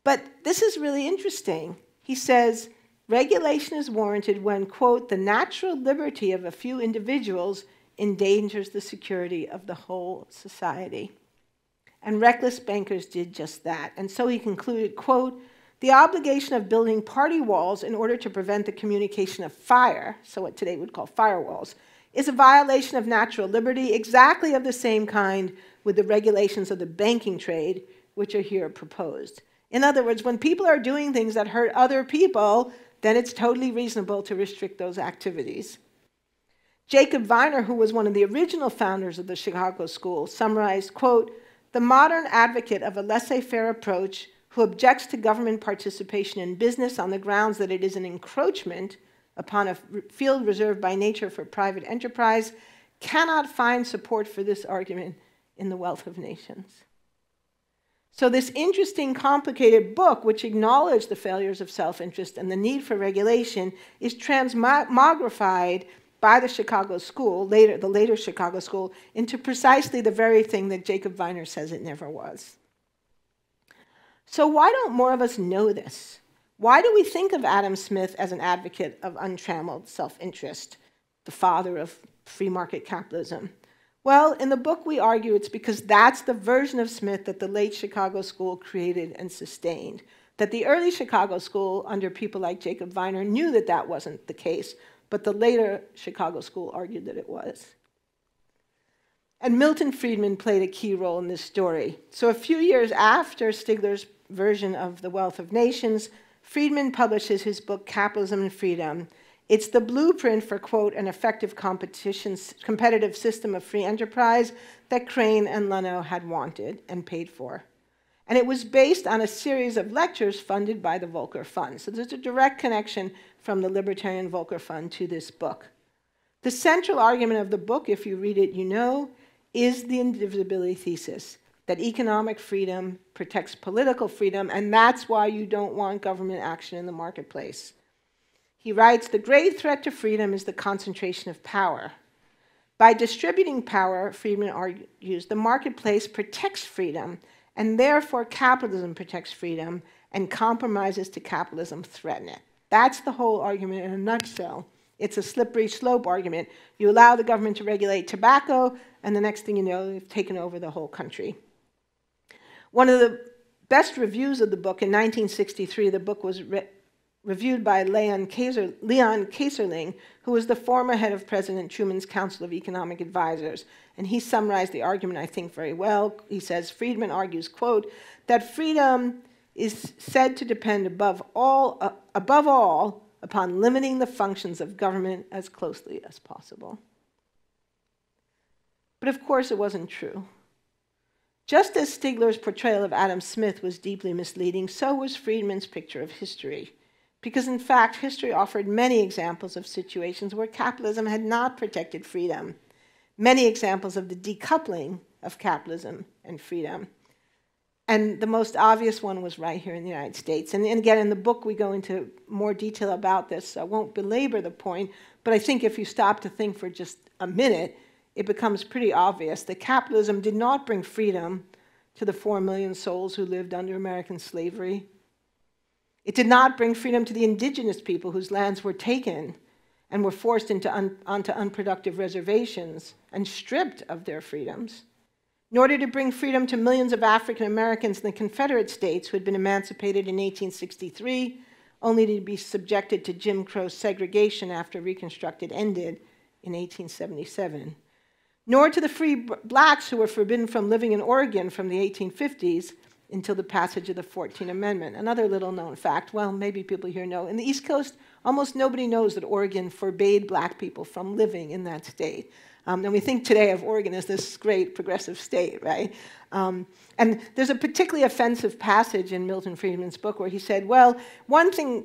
But this is really interesting. He says, regulation is warranted when, quote, "the natural liberty of a few individuals endangers the security of the whole society." And reckless bankers did just that. And so he concluded, quote, "The obligation of building party walls in order to prevent the communication of fire," so what today would call firewalls, "is a violation of natural liberty exactly of the same kind with the regulations of the banking trade, which are here proposed." In other words, when people are doing things that hurt other people, then it's totally reasonable to restrict those activities. Jacob Viner, who was one of the original founders of the Chicago School, summarized, quote, "The modern advocate of a laissez-faire approach who objects to government participation in business on the grounds that it is an encroachment upon a field reserved by nature for private enterprise cannot find support for this argument in The Wealth of Nations." So this interesting, complicated book, which acknowledged the failures of self-interest and the need for regulation, is transmogrified by the Chicago School, the later Chicago School, into precisely the very thing that Jacob Viner says it never was. So why don't more of us know this? Why do we think of Adam Smith as an advocate of untrammeled self-interest, the father of free market capitalism? Well, in the book we argue it's because that's the version of Smith that the late Chicago School created and sustained, that the early Chicago School, under people like Jacob Viner, knew that that wasn't the case, but the later Chicago School argued that it was. And Milton Friedman played a key role in this story. So a few years after Stigler's version of The Wealth of Nations, Friedman publishes his book, Capitalism and Freedom. It's the blueprint for, quote, "an effective competitive system of free enterprise that Crane and Leno had wanted and paid for." And it was based on a series of lectures funded by the Volcker Fund. So there's a direct connection from the Libertarian Volcker Fund to this book. The central argument of the book, if you read it, you know, is the indivisibility thesis, that economic freedom protects political freedom, and that's why you don't want government action in the marketplace. He writes, "The great threat to freedom is the concentration of power. By distributing power," Friedman argues, "the marketplace protects freedom, and therefore capitalism protects freedom, and compromises to capitalism threaten it." That's the whole argument in a nutshell. It's a slippery slope argument. You allow the government to regulate tobacco, and the next thing you know, they've taken over the whole country. One of the best reviews of the book, in 1963, the book was reviewed by Leon Kaeserling, who was the former head of President Truman's Council of Economic Advisors. And he summarized the argument, I think, very well. He says, Friedman argues, quote, "that freedom is said to depend above all upon limiting the functions of government as closely as possible." But of course it wasn't true. Just as Stigler's portrayal of Adam Smith was deeply misleading, so was Friedman's picture of history. Because in fact, history offered many examples of situations where capitalism had not protected freedom, many examples of the decoupling of capitalism and freedom. And the most obvious one was right here in the United States. And again, in the book, we go into more detail about this, so I won't belabor the point, but I think if you stop to think for just a minute, it becomes pretty obvious that capitalism did not bring freedom to the 4 million souls who lived under American slavery. It did not bring freedom to the indigenous people whose lands were taken and were forced onto unproductive reservations and stripped of their freedoms. Nor did it bring freedom to millions of African Americans in the Confederate States who had been emancipated in 1863, only to be subjected to Jim Crow segregation after Reconstruction ended in 1877. Nor to the free blacks who were forbidden from living in Oregon from the 1850s until the passage of the 14th Amendment. Another little known fact, well, maybe people here know, in the East Coast, almost nobody knows that Oregon forbade black people from living in that state. And we think today of Oregon as this great progressive state, right? And there's a particularly offensive passage in Milton Friedman's book where he said, well, one thing,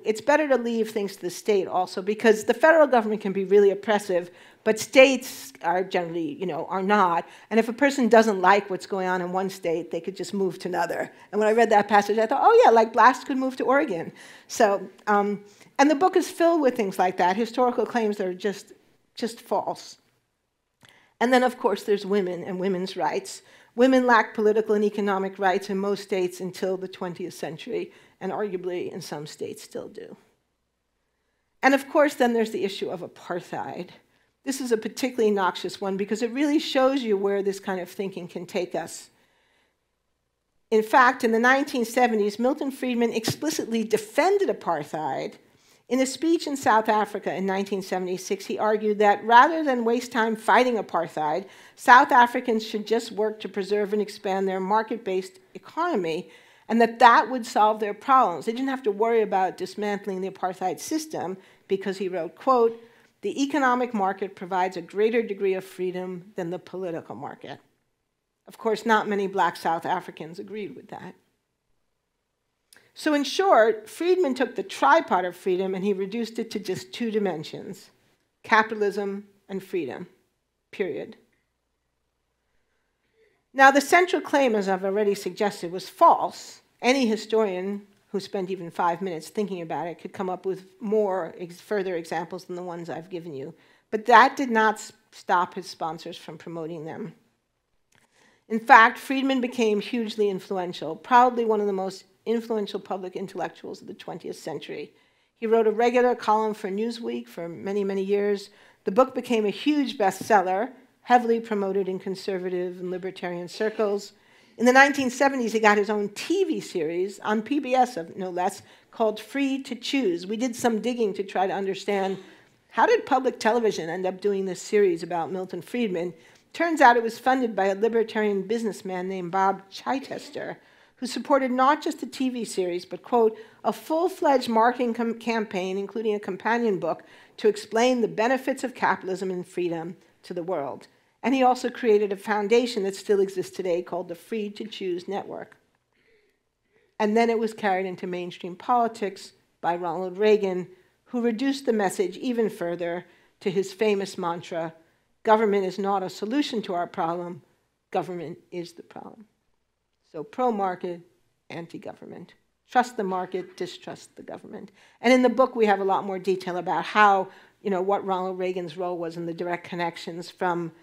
it's better to leave things to the state also because the federal government can be really oppressive, but states are generally, are not. And if a person doesn't like what's going on in one state, they could just move to another. And when I read that passage, I thought, oh yeah, like blacks could move to Oregon. So, and the book is filled with things like that, historical claims that are just false. And then, of course, there's women and women's rights. Women lack political and economic rights in most states until the 20th century, and arguably in some states still do. And of course, then there's the issue of apartheid. This is a particularly noxious one because it really shows you where this kind of thinking can take us. In fact, in the 1970s, Milton Friedman explicitly defended apartheid. In a speech in South Africa in 1976, he argued that rather than waste time fighting apartheid, South Africans should just work to preserve and expand their market-based economy, and that would solve their problems. They didn't have to worry about dismantling the apartheid system because he wrote, quote, "The economic market provides a greater degree of freedom than the political market." Of course, not many black South Africans agreed with that. So in short, Friedman took the tripod of freedom and he reduced it to just two dimensions, capitalism and freedom, period. Now, the central claim, as I've already suggested, was false. Any historian who spent even 5 minutes thinking about it could come up with more further examples than the ones I've given you. But that did not stop his sponsors from promoting them. In fact, Friedman became hugely influential, probably one of the most influential public intellectuals of the 20th century. He wrote a regular column for Newsweek for many, many years. The book became a huge bestseller, heavily promoted in conservative and libertarian circles. In the 1970s, he got his own TV series on PBS, no less, called Free to Choose. We did some digging to try to understand how did public television end up doing this series about Milton Friedman. Turns out it was funded by a libertarian businessman named Bob Chichester, who supported not just the TV series, but, quote, a full-fledged marketing campaign, including a companion book, to explain the benefits of capitalism and freedom to the world. And he also created a foundation that still exists today called the Free to Choose Network. And then it was carried into mainstream politics by Ronald Reagan, who reduced the message even further to his famous mantra, government is not a solution to our problem, government is the problem. So pro-market, anti-government. Trust the market, distrust the government. And in the book, we have a lot more detail about how, what Ronald Reagan's role was in the direct connections from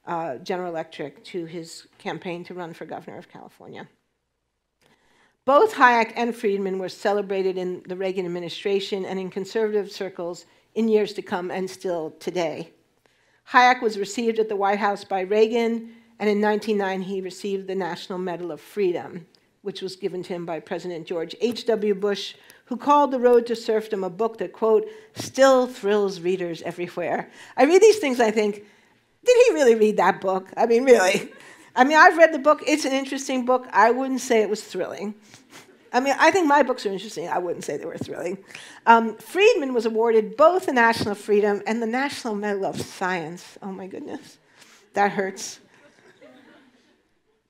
General Electric to his campaign to run for governor of California. Both Hayek and Friedman were celebrated in the Reagan administration and in conservative circles in years to come and still today. Hayek was received at the White House by Reagan, and in 1909 he received the National Medal of Freedom, which was given to him by President George H.W. Bush, who called The Road to Serfdom a book that, quote, still thrills readers everywhere. I read these things, I think, did he really read that book? I mean, really. I've read the book. It's an interesting book. I wouldn't say it was thrilling. I think my books are interesting. I wouldn't say they were thrilling. Friedman was awarded both the National Freedom and the National Medal of Science. Oh, my goodness. That hurts.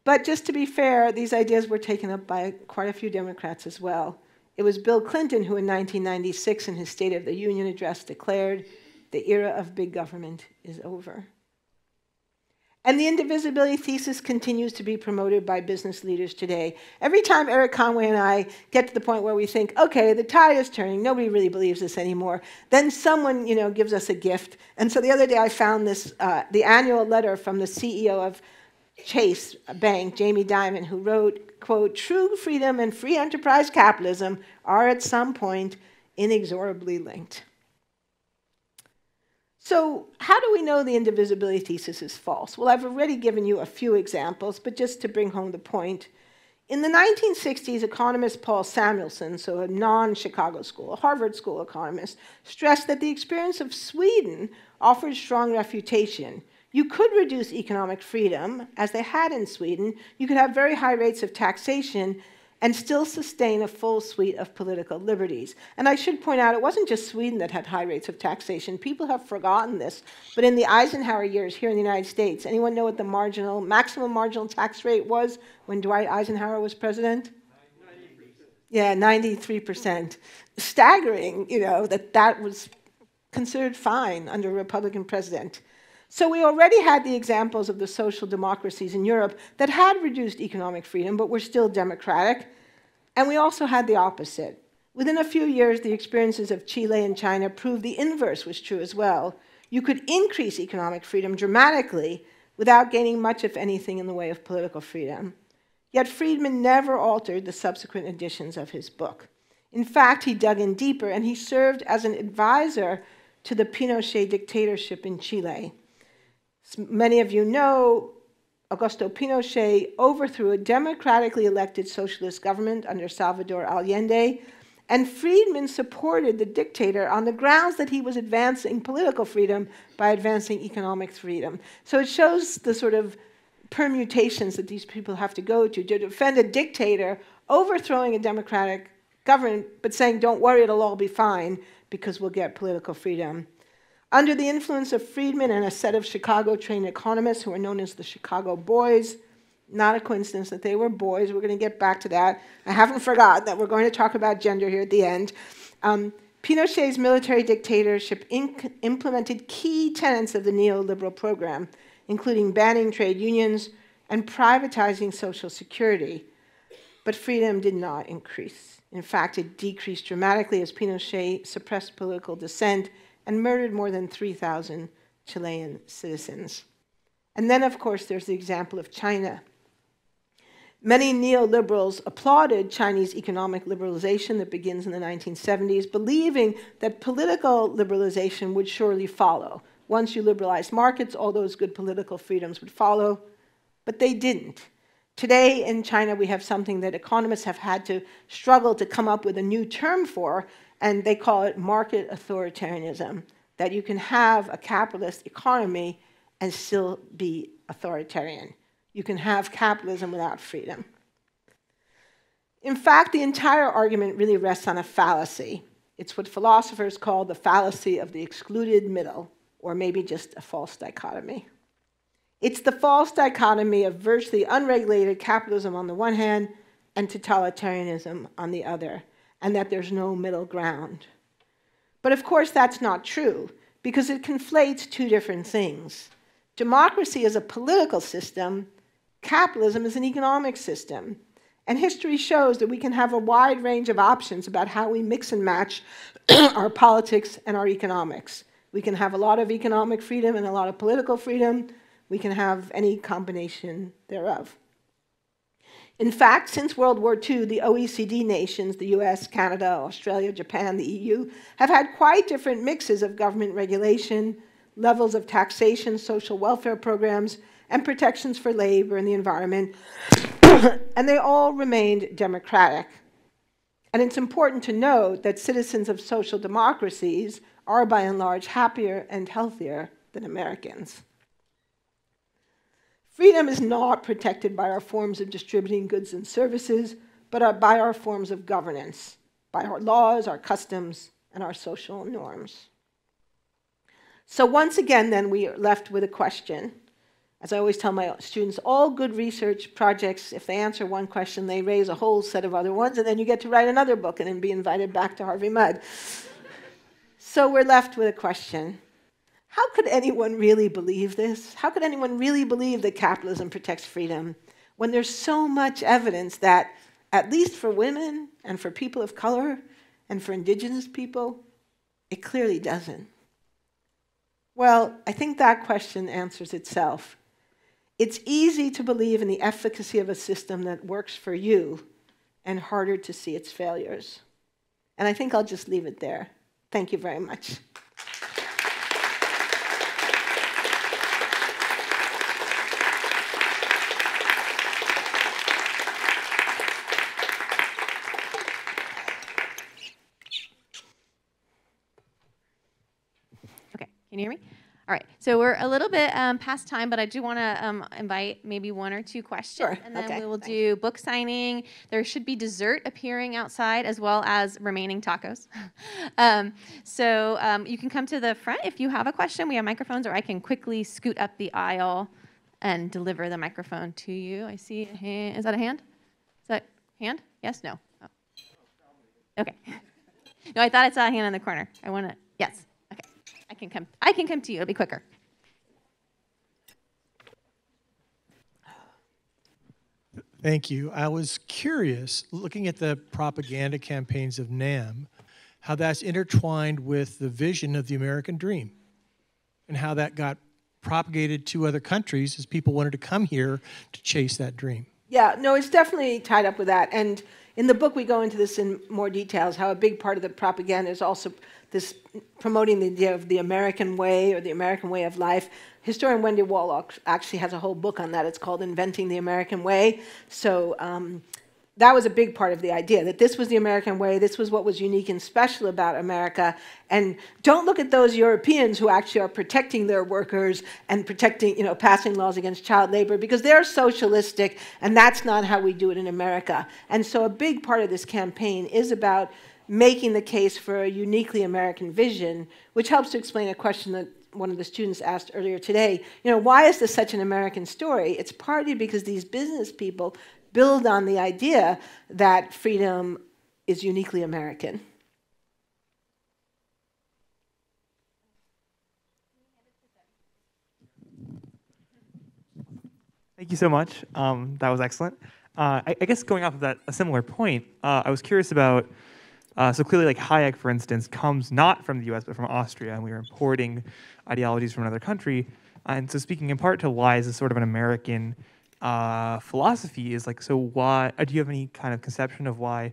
But just to be fair, these ideas were taken up by quite a few Democrats as well. It was Bill Clinton who in 1996 in his State of the Union address declared, the era of big government is over. And the indivisibility thesis continues to be promoted by business leaders today. Every time Eric Conway and I get to the point where we think, okay, the tide is turning, nobody really believes this anymore, then someone gives us a gift. And so the other day I found this, the annual letter from the CEO of Chase Bank, Jamie Dimon, who wrote, quote, "True freedom and free enterprise capitalism are at some point inexorably linked." So how do we know the indivisibility thesis is false? Well, I've already given you a few examples, but just to bring home the point. In the 1960s, economist Paul Samuelson, so a non-Chicago school, a Harvard School economist, stressed that the experience of Sweden offered strong refutation. You could reduce economic freedom, as they had in Sweden. You could have very high rates of taxation and still sustain a full suite of political liberties. And I should point out, it wasn't just Sweden that had high rates of taxation. People have forgotten this. But in the Eisenhower years here in the United States, anyone know what the maximum marginal tax rate was when Dwight Eisenhower was president? 93%. Yeah, 93%. Staggering, that was considered fine under a Republican president. So we already had the examples of the social democracies in Europe that had reduced economic freedom but were still democratic. And we also had the opposite. Within a few years, the experiences of Chile and China proved the inverse was true as well. You could increase economic freedom dramatically without gaining much, if anything, in the way of political freedom. Yet Friedman never altered the subsequent editions of his book. In fact, he dug in deeper, and he served as an advisor to the Pinochet dictatorship in Chile. Many of you know Augusto Pinochet overthrew a democratically elected socialist government under Salvador Allende, and Friedman supported the dictator on the grounds that he was advancing political freedom by advancing economic freedom. So it shows the sort of permutations that these people have to go to defend a dictator overthrowing a democratic government, but saying, don't worry, it'll all be fine because we'll get political freedom. Under the influence of Friedman and a set of Chicago-trained economists who are known as the Chicago Boys, not a coincidence that they were boys, we're going to get back to that. I haven't forgotten that we're going to talk about gender here at the end. Pinochet's military dictatorship implemented key tenets of the neoliberal program, including banning trade unions and privatizing Social Security. But freedom did not increase. In fact, it decreased dramatically as Pinochet suppressed political dissent and murdered more than 3,000 Chilean citizens. And then, of course, there's the example of China. Many neoliberals applauded Chinese economic liberalization that begins in the 1970s, believing that political liberalization would surely follow. Once you liberalized markets, all those good political freedoms would follow, but they didn't. Today in China, we have something that economists have had to struggle to come up with a new term for, and they call it market authoritarianism, that you can have a capitalist economy and still be authoritarian. You can have capitalism without freedom. In fact, the entire argument really rests on a fallacy. It's what philosophers call the fallacy of the excluded middle, or maybe just a false dichotomy. It's the false dichotomy of virtually unregulated capitalism on the one hand and totalitarianism on the other, and that there's no middle ground. But of course that's not true, because it conflates two different things. Democracy is a political system, capitalism is an economic system. And history shows that we can have a wide range of options about how we mix and match our politics and our economics. We can have a lot of economic freedom and a lot of political freedom. We can have any combination thereof. In fact, since World War II, the OECD nations, the US, Canada, Australia, Japan, the EU, have had quite different mixes of government regulation, levels of taxation, social welfare programs, and protections for labor and the environment, and they all remained democratic. And it's important to note that citizens of social democracies are by and large happier and healthier than Americans. Freedom is not protected by our forms of distributing goods and services, but by our forms of governance, by our laws, our customs, and our social norms. So once again, then, we are left with a question. As I always tell my students, all good research projects, if they answer one question, they raise a whole set of other ones, and then you get to write another book and then be invited back to Harvey Mudd. So we're left with a question. how could anyone really believe this? How could anyone really believe that capitalism protects freedom when there's so much evidence that, at least for women and for people of color and for indigenous people, it clearly doesn't? Well, I think that question answers itself. It's easy to believe in the efficacy of a system that works for you and harder to see its failures. And I think I'll just leave it there. Thank you very much. Okay, can you hear me? All right, so we're a little bit past time, but I do want to invite maybe one or two questions, Sure. and then Okay. we will do book signing. There should be dessert appearing outside, as well as remaining tacos. So you can come to the front if you have a question. We have microphones, or I can quickly scoot up the aisle and deliver the microphone to you. I see a hand. Is that a hand? Is that hand? Yes? No? Oh. Okay. No, I thought I saw a hand in the corner. I want to, yes. Okay. I can come to you. It'll be quicker. Thank you. I was curious, looking at the propaganda campaigns of NAM, how that's intertwined with the vision of the American dream and how that got propagated to other countries as people wanted to come here to chase that dream. Yeah, no, it's definitely tied up with that. And in the book, we go into this in more details, how a big part of the propaganda is also this promoting the idea of the American way or the American way of life. Historian Wendy Wall actually has a whole book on that. It's called Inventing the American Way. So that was a big part of the idea, that this was the American way, this was what was unique and special about America. And don't look at those Europeans who actually are protecting their workers and protecting, passing laws against child labor, because they're socialistic, and that's not how we do it in America. And so a big part of this campaign is about making the case for a uniquely American vision, which helps to explain a question that one of the students asked earlier today. Why is this such an American story? It's partly because these business people build on the idea that freedom is uniquely American. Thank you so much. That was excellent. I guess going off of that, a similar point, I was curious about, so clearly like Hayek, for instance, comes not from the US, but from Austria, and we are importing ideologies from another country. And so speaking in part to why is this sort of an American philosophy is like, so why, do you have any kind of conception of why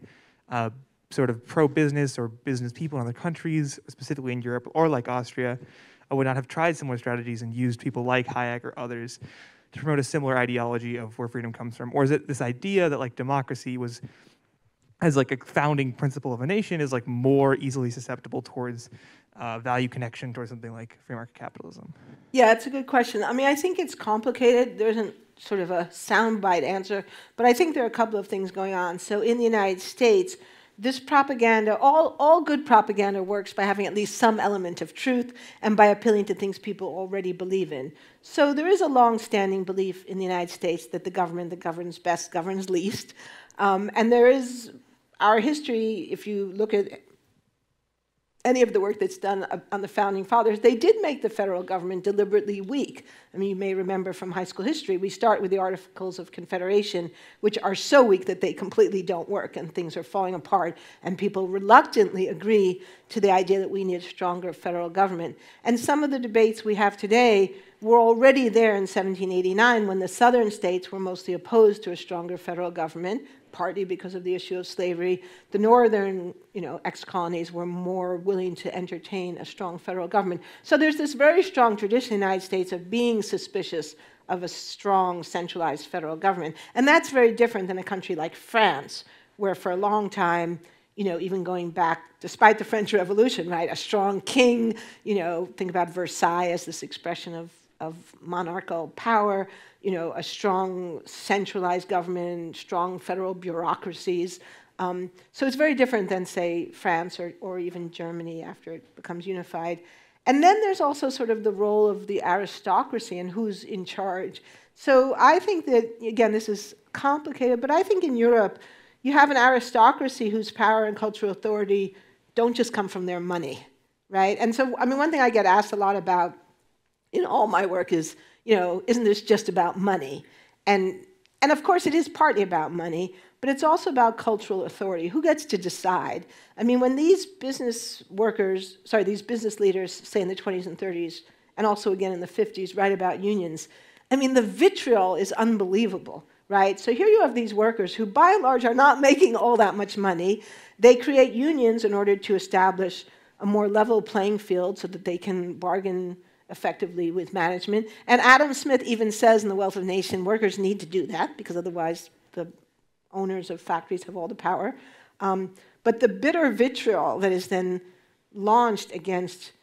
sort of pro-business or business people in other countries, specifically in Europe or like Austria, would not have tried similar strategies and used people like Hayek or others to promote a similar ideology of where freedom comes from? Or is it this idea that like democracy was, as like a founding principle of a nation, is like more easily susceptible towards value connection towards something like free market capitalism? Yeah, it's a good question. I mean, I think it's complicated. There isn't sort of a soundbite answer, but I think there are a couple of things going on. So in the United States, this propaganda, all good propaganda works by having at least some element of truth and by appealing to things people already believe in. So there is a long-standing belief in the United States that the government that governs best governs least. And there is our history, if you look at any of the work that's done on the Founding Fathers, they did make the federal government deliberately weak. I mean, you may remember from high school history, we start with the Articles of Confederation, which are so weak that they completely don't work and things are falling apart, and people reluctantly agree to the idea that we need a stronger federal government. And some of the debates we have today were already there in 1789 when the southern states were mostly opposed to a stronger federal government, partly because of the issue of slavery. The northern, ex-colonies were more willing to entertain a strong federal government. So there's this very strong tradition in the United States of being suspicious of a strong centralized federal government. And that's very different than a country like France, where for a long time, even going back, despite the French Revolution, right, a strong king, think about Versailles as this expression of monarchical power, a strong centralized government, strong federal bureaucracies. So it's very different than, say, France or even Germany after it becomes unified. And then there's also sort of the role of the aristocracy and who's in charge. So I think that, again, this is complicated, but I think in Europe, you have an aristocracy whose power and cultural authority don't just come from their money, right? And so, I mean, one thing I get asked a lot about in all my work is, isn't this just about money? And of course, it is partly about money, but it's also about cultural authority. Who gets to decide? I mean, when these business leaders, say in the 20s and 30s, and also again in the 50s, write about unions, I mean, the vitriol is unbelievable, right? So here you have these workers who, by and large, are not making all that much money. They create unions in order to establish a more level playing field so that they can bargain effectively with management. And Adam Smith even says in The Wealth of Nations, workers need to do that because otherwise the owners of factories have all the power. But the bitter vitriol that is then launched against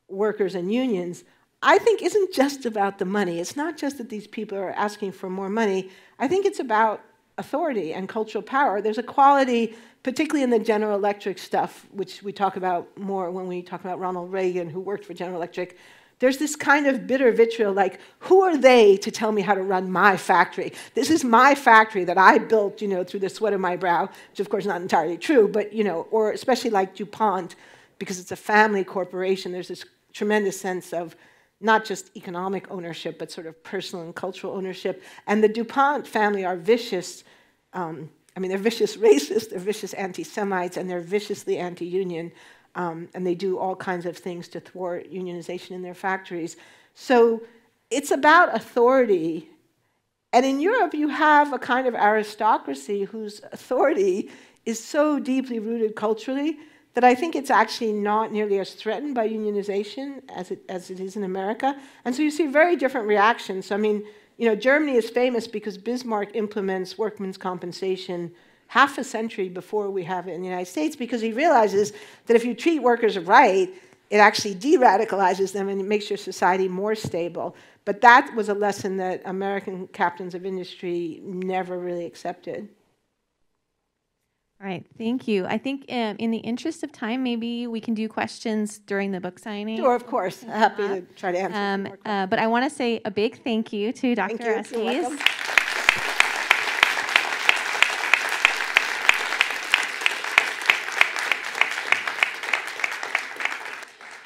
workers and unions, I think isn't just about the money. It's not just that these people are asking for more money. I think it's about authority and cultural power. There's a quality, particularly in the General Electric stuff, which we talk about more when we talk about Ronald Reagan, who worked for General Electric. There's this kind of bitter vitriol, like, who are they to tell me how to run my factory? This is my factory that I built, through the sweat of my brow, which of course is not entirely true, but, or especially like DuPont, because it's a family corporation, there's this tremendous sense of not just economic ownership, but sort of personal and cultural ownership. And the DuPont family are vicious. They're vicious racists, they're vicious anti-Semites, and they're viciously anti-union. And they do all kinds of things to thwart unionization in their factories. So it's about authority. And in Europe, you have a kind of aristocracy whose authority is so deeply rooted culturally that I think it's actually not nearly as threatened by unionization as it is in America. And so you see very different reactions. So, Germany is famous because Bismarck implements workmen's compensation half a century before we have it in the United States, because he realizes that if you treat workers right, it actually de-radicalizes them and it makes your society more stable. But that was a lesson that American captains of industry never really accepted. All right, thank you. I think in the interest of time, maybe we can do questions during the book signing. Sure, of course. Happy to try to answer more. But I want to say a big thank you to Dr. Oreskes. You're welcome.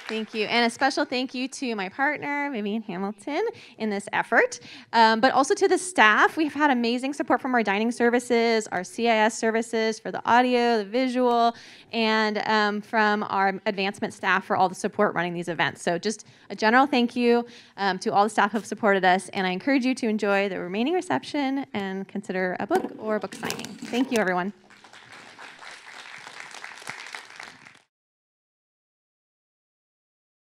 Thank you. And a special thank you to my partner, Vivian Hamilton, in this effort. But also to the staff. We've had amazing support from our dining services, our CIS services for the audio, the visual, and from our advancement staff for all the support running these events. So just a general thank you to all the staff who have supported us. And I encourage you to enjoy the remaining reception and consider a book or a book signing. Thank you, everyone.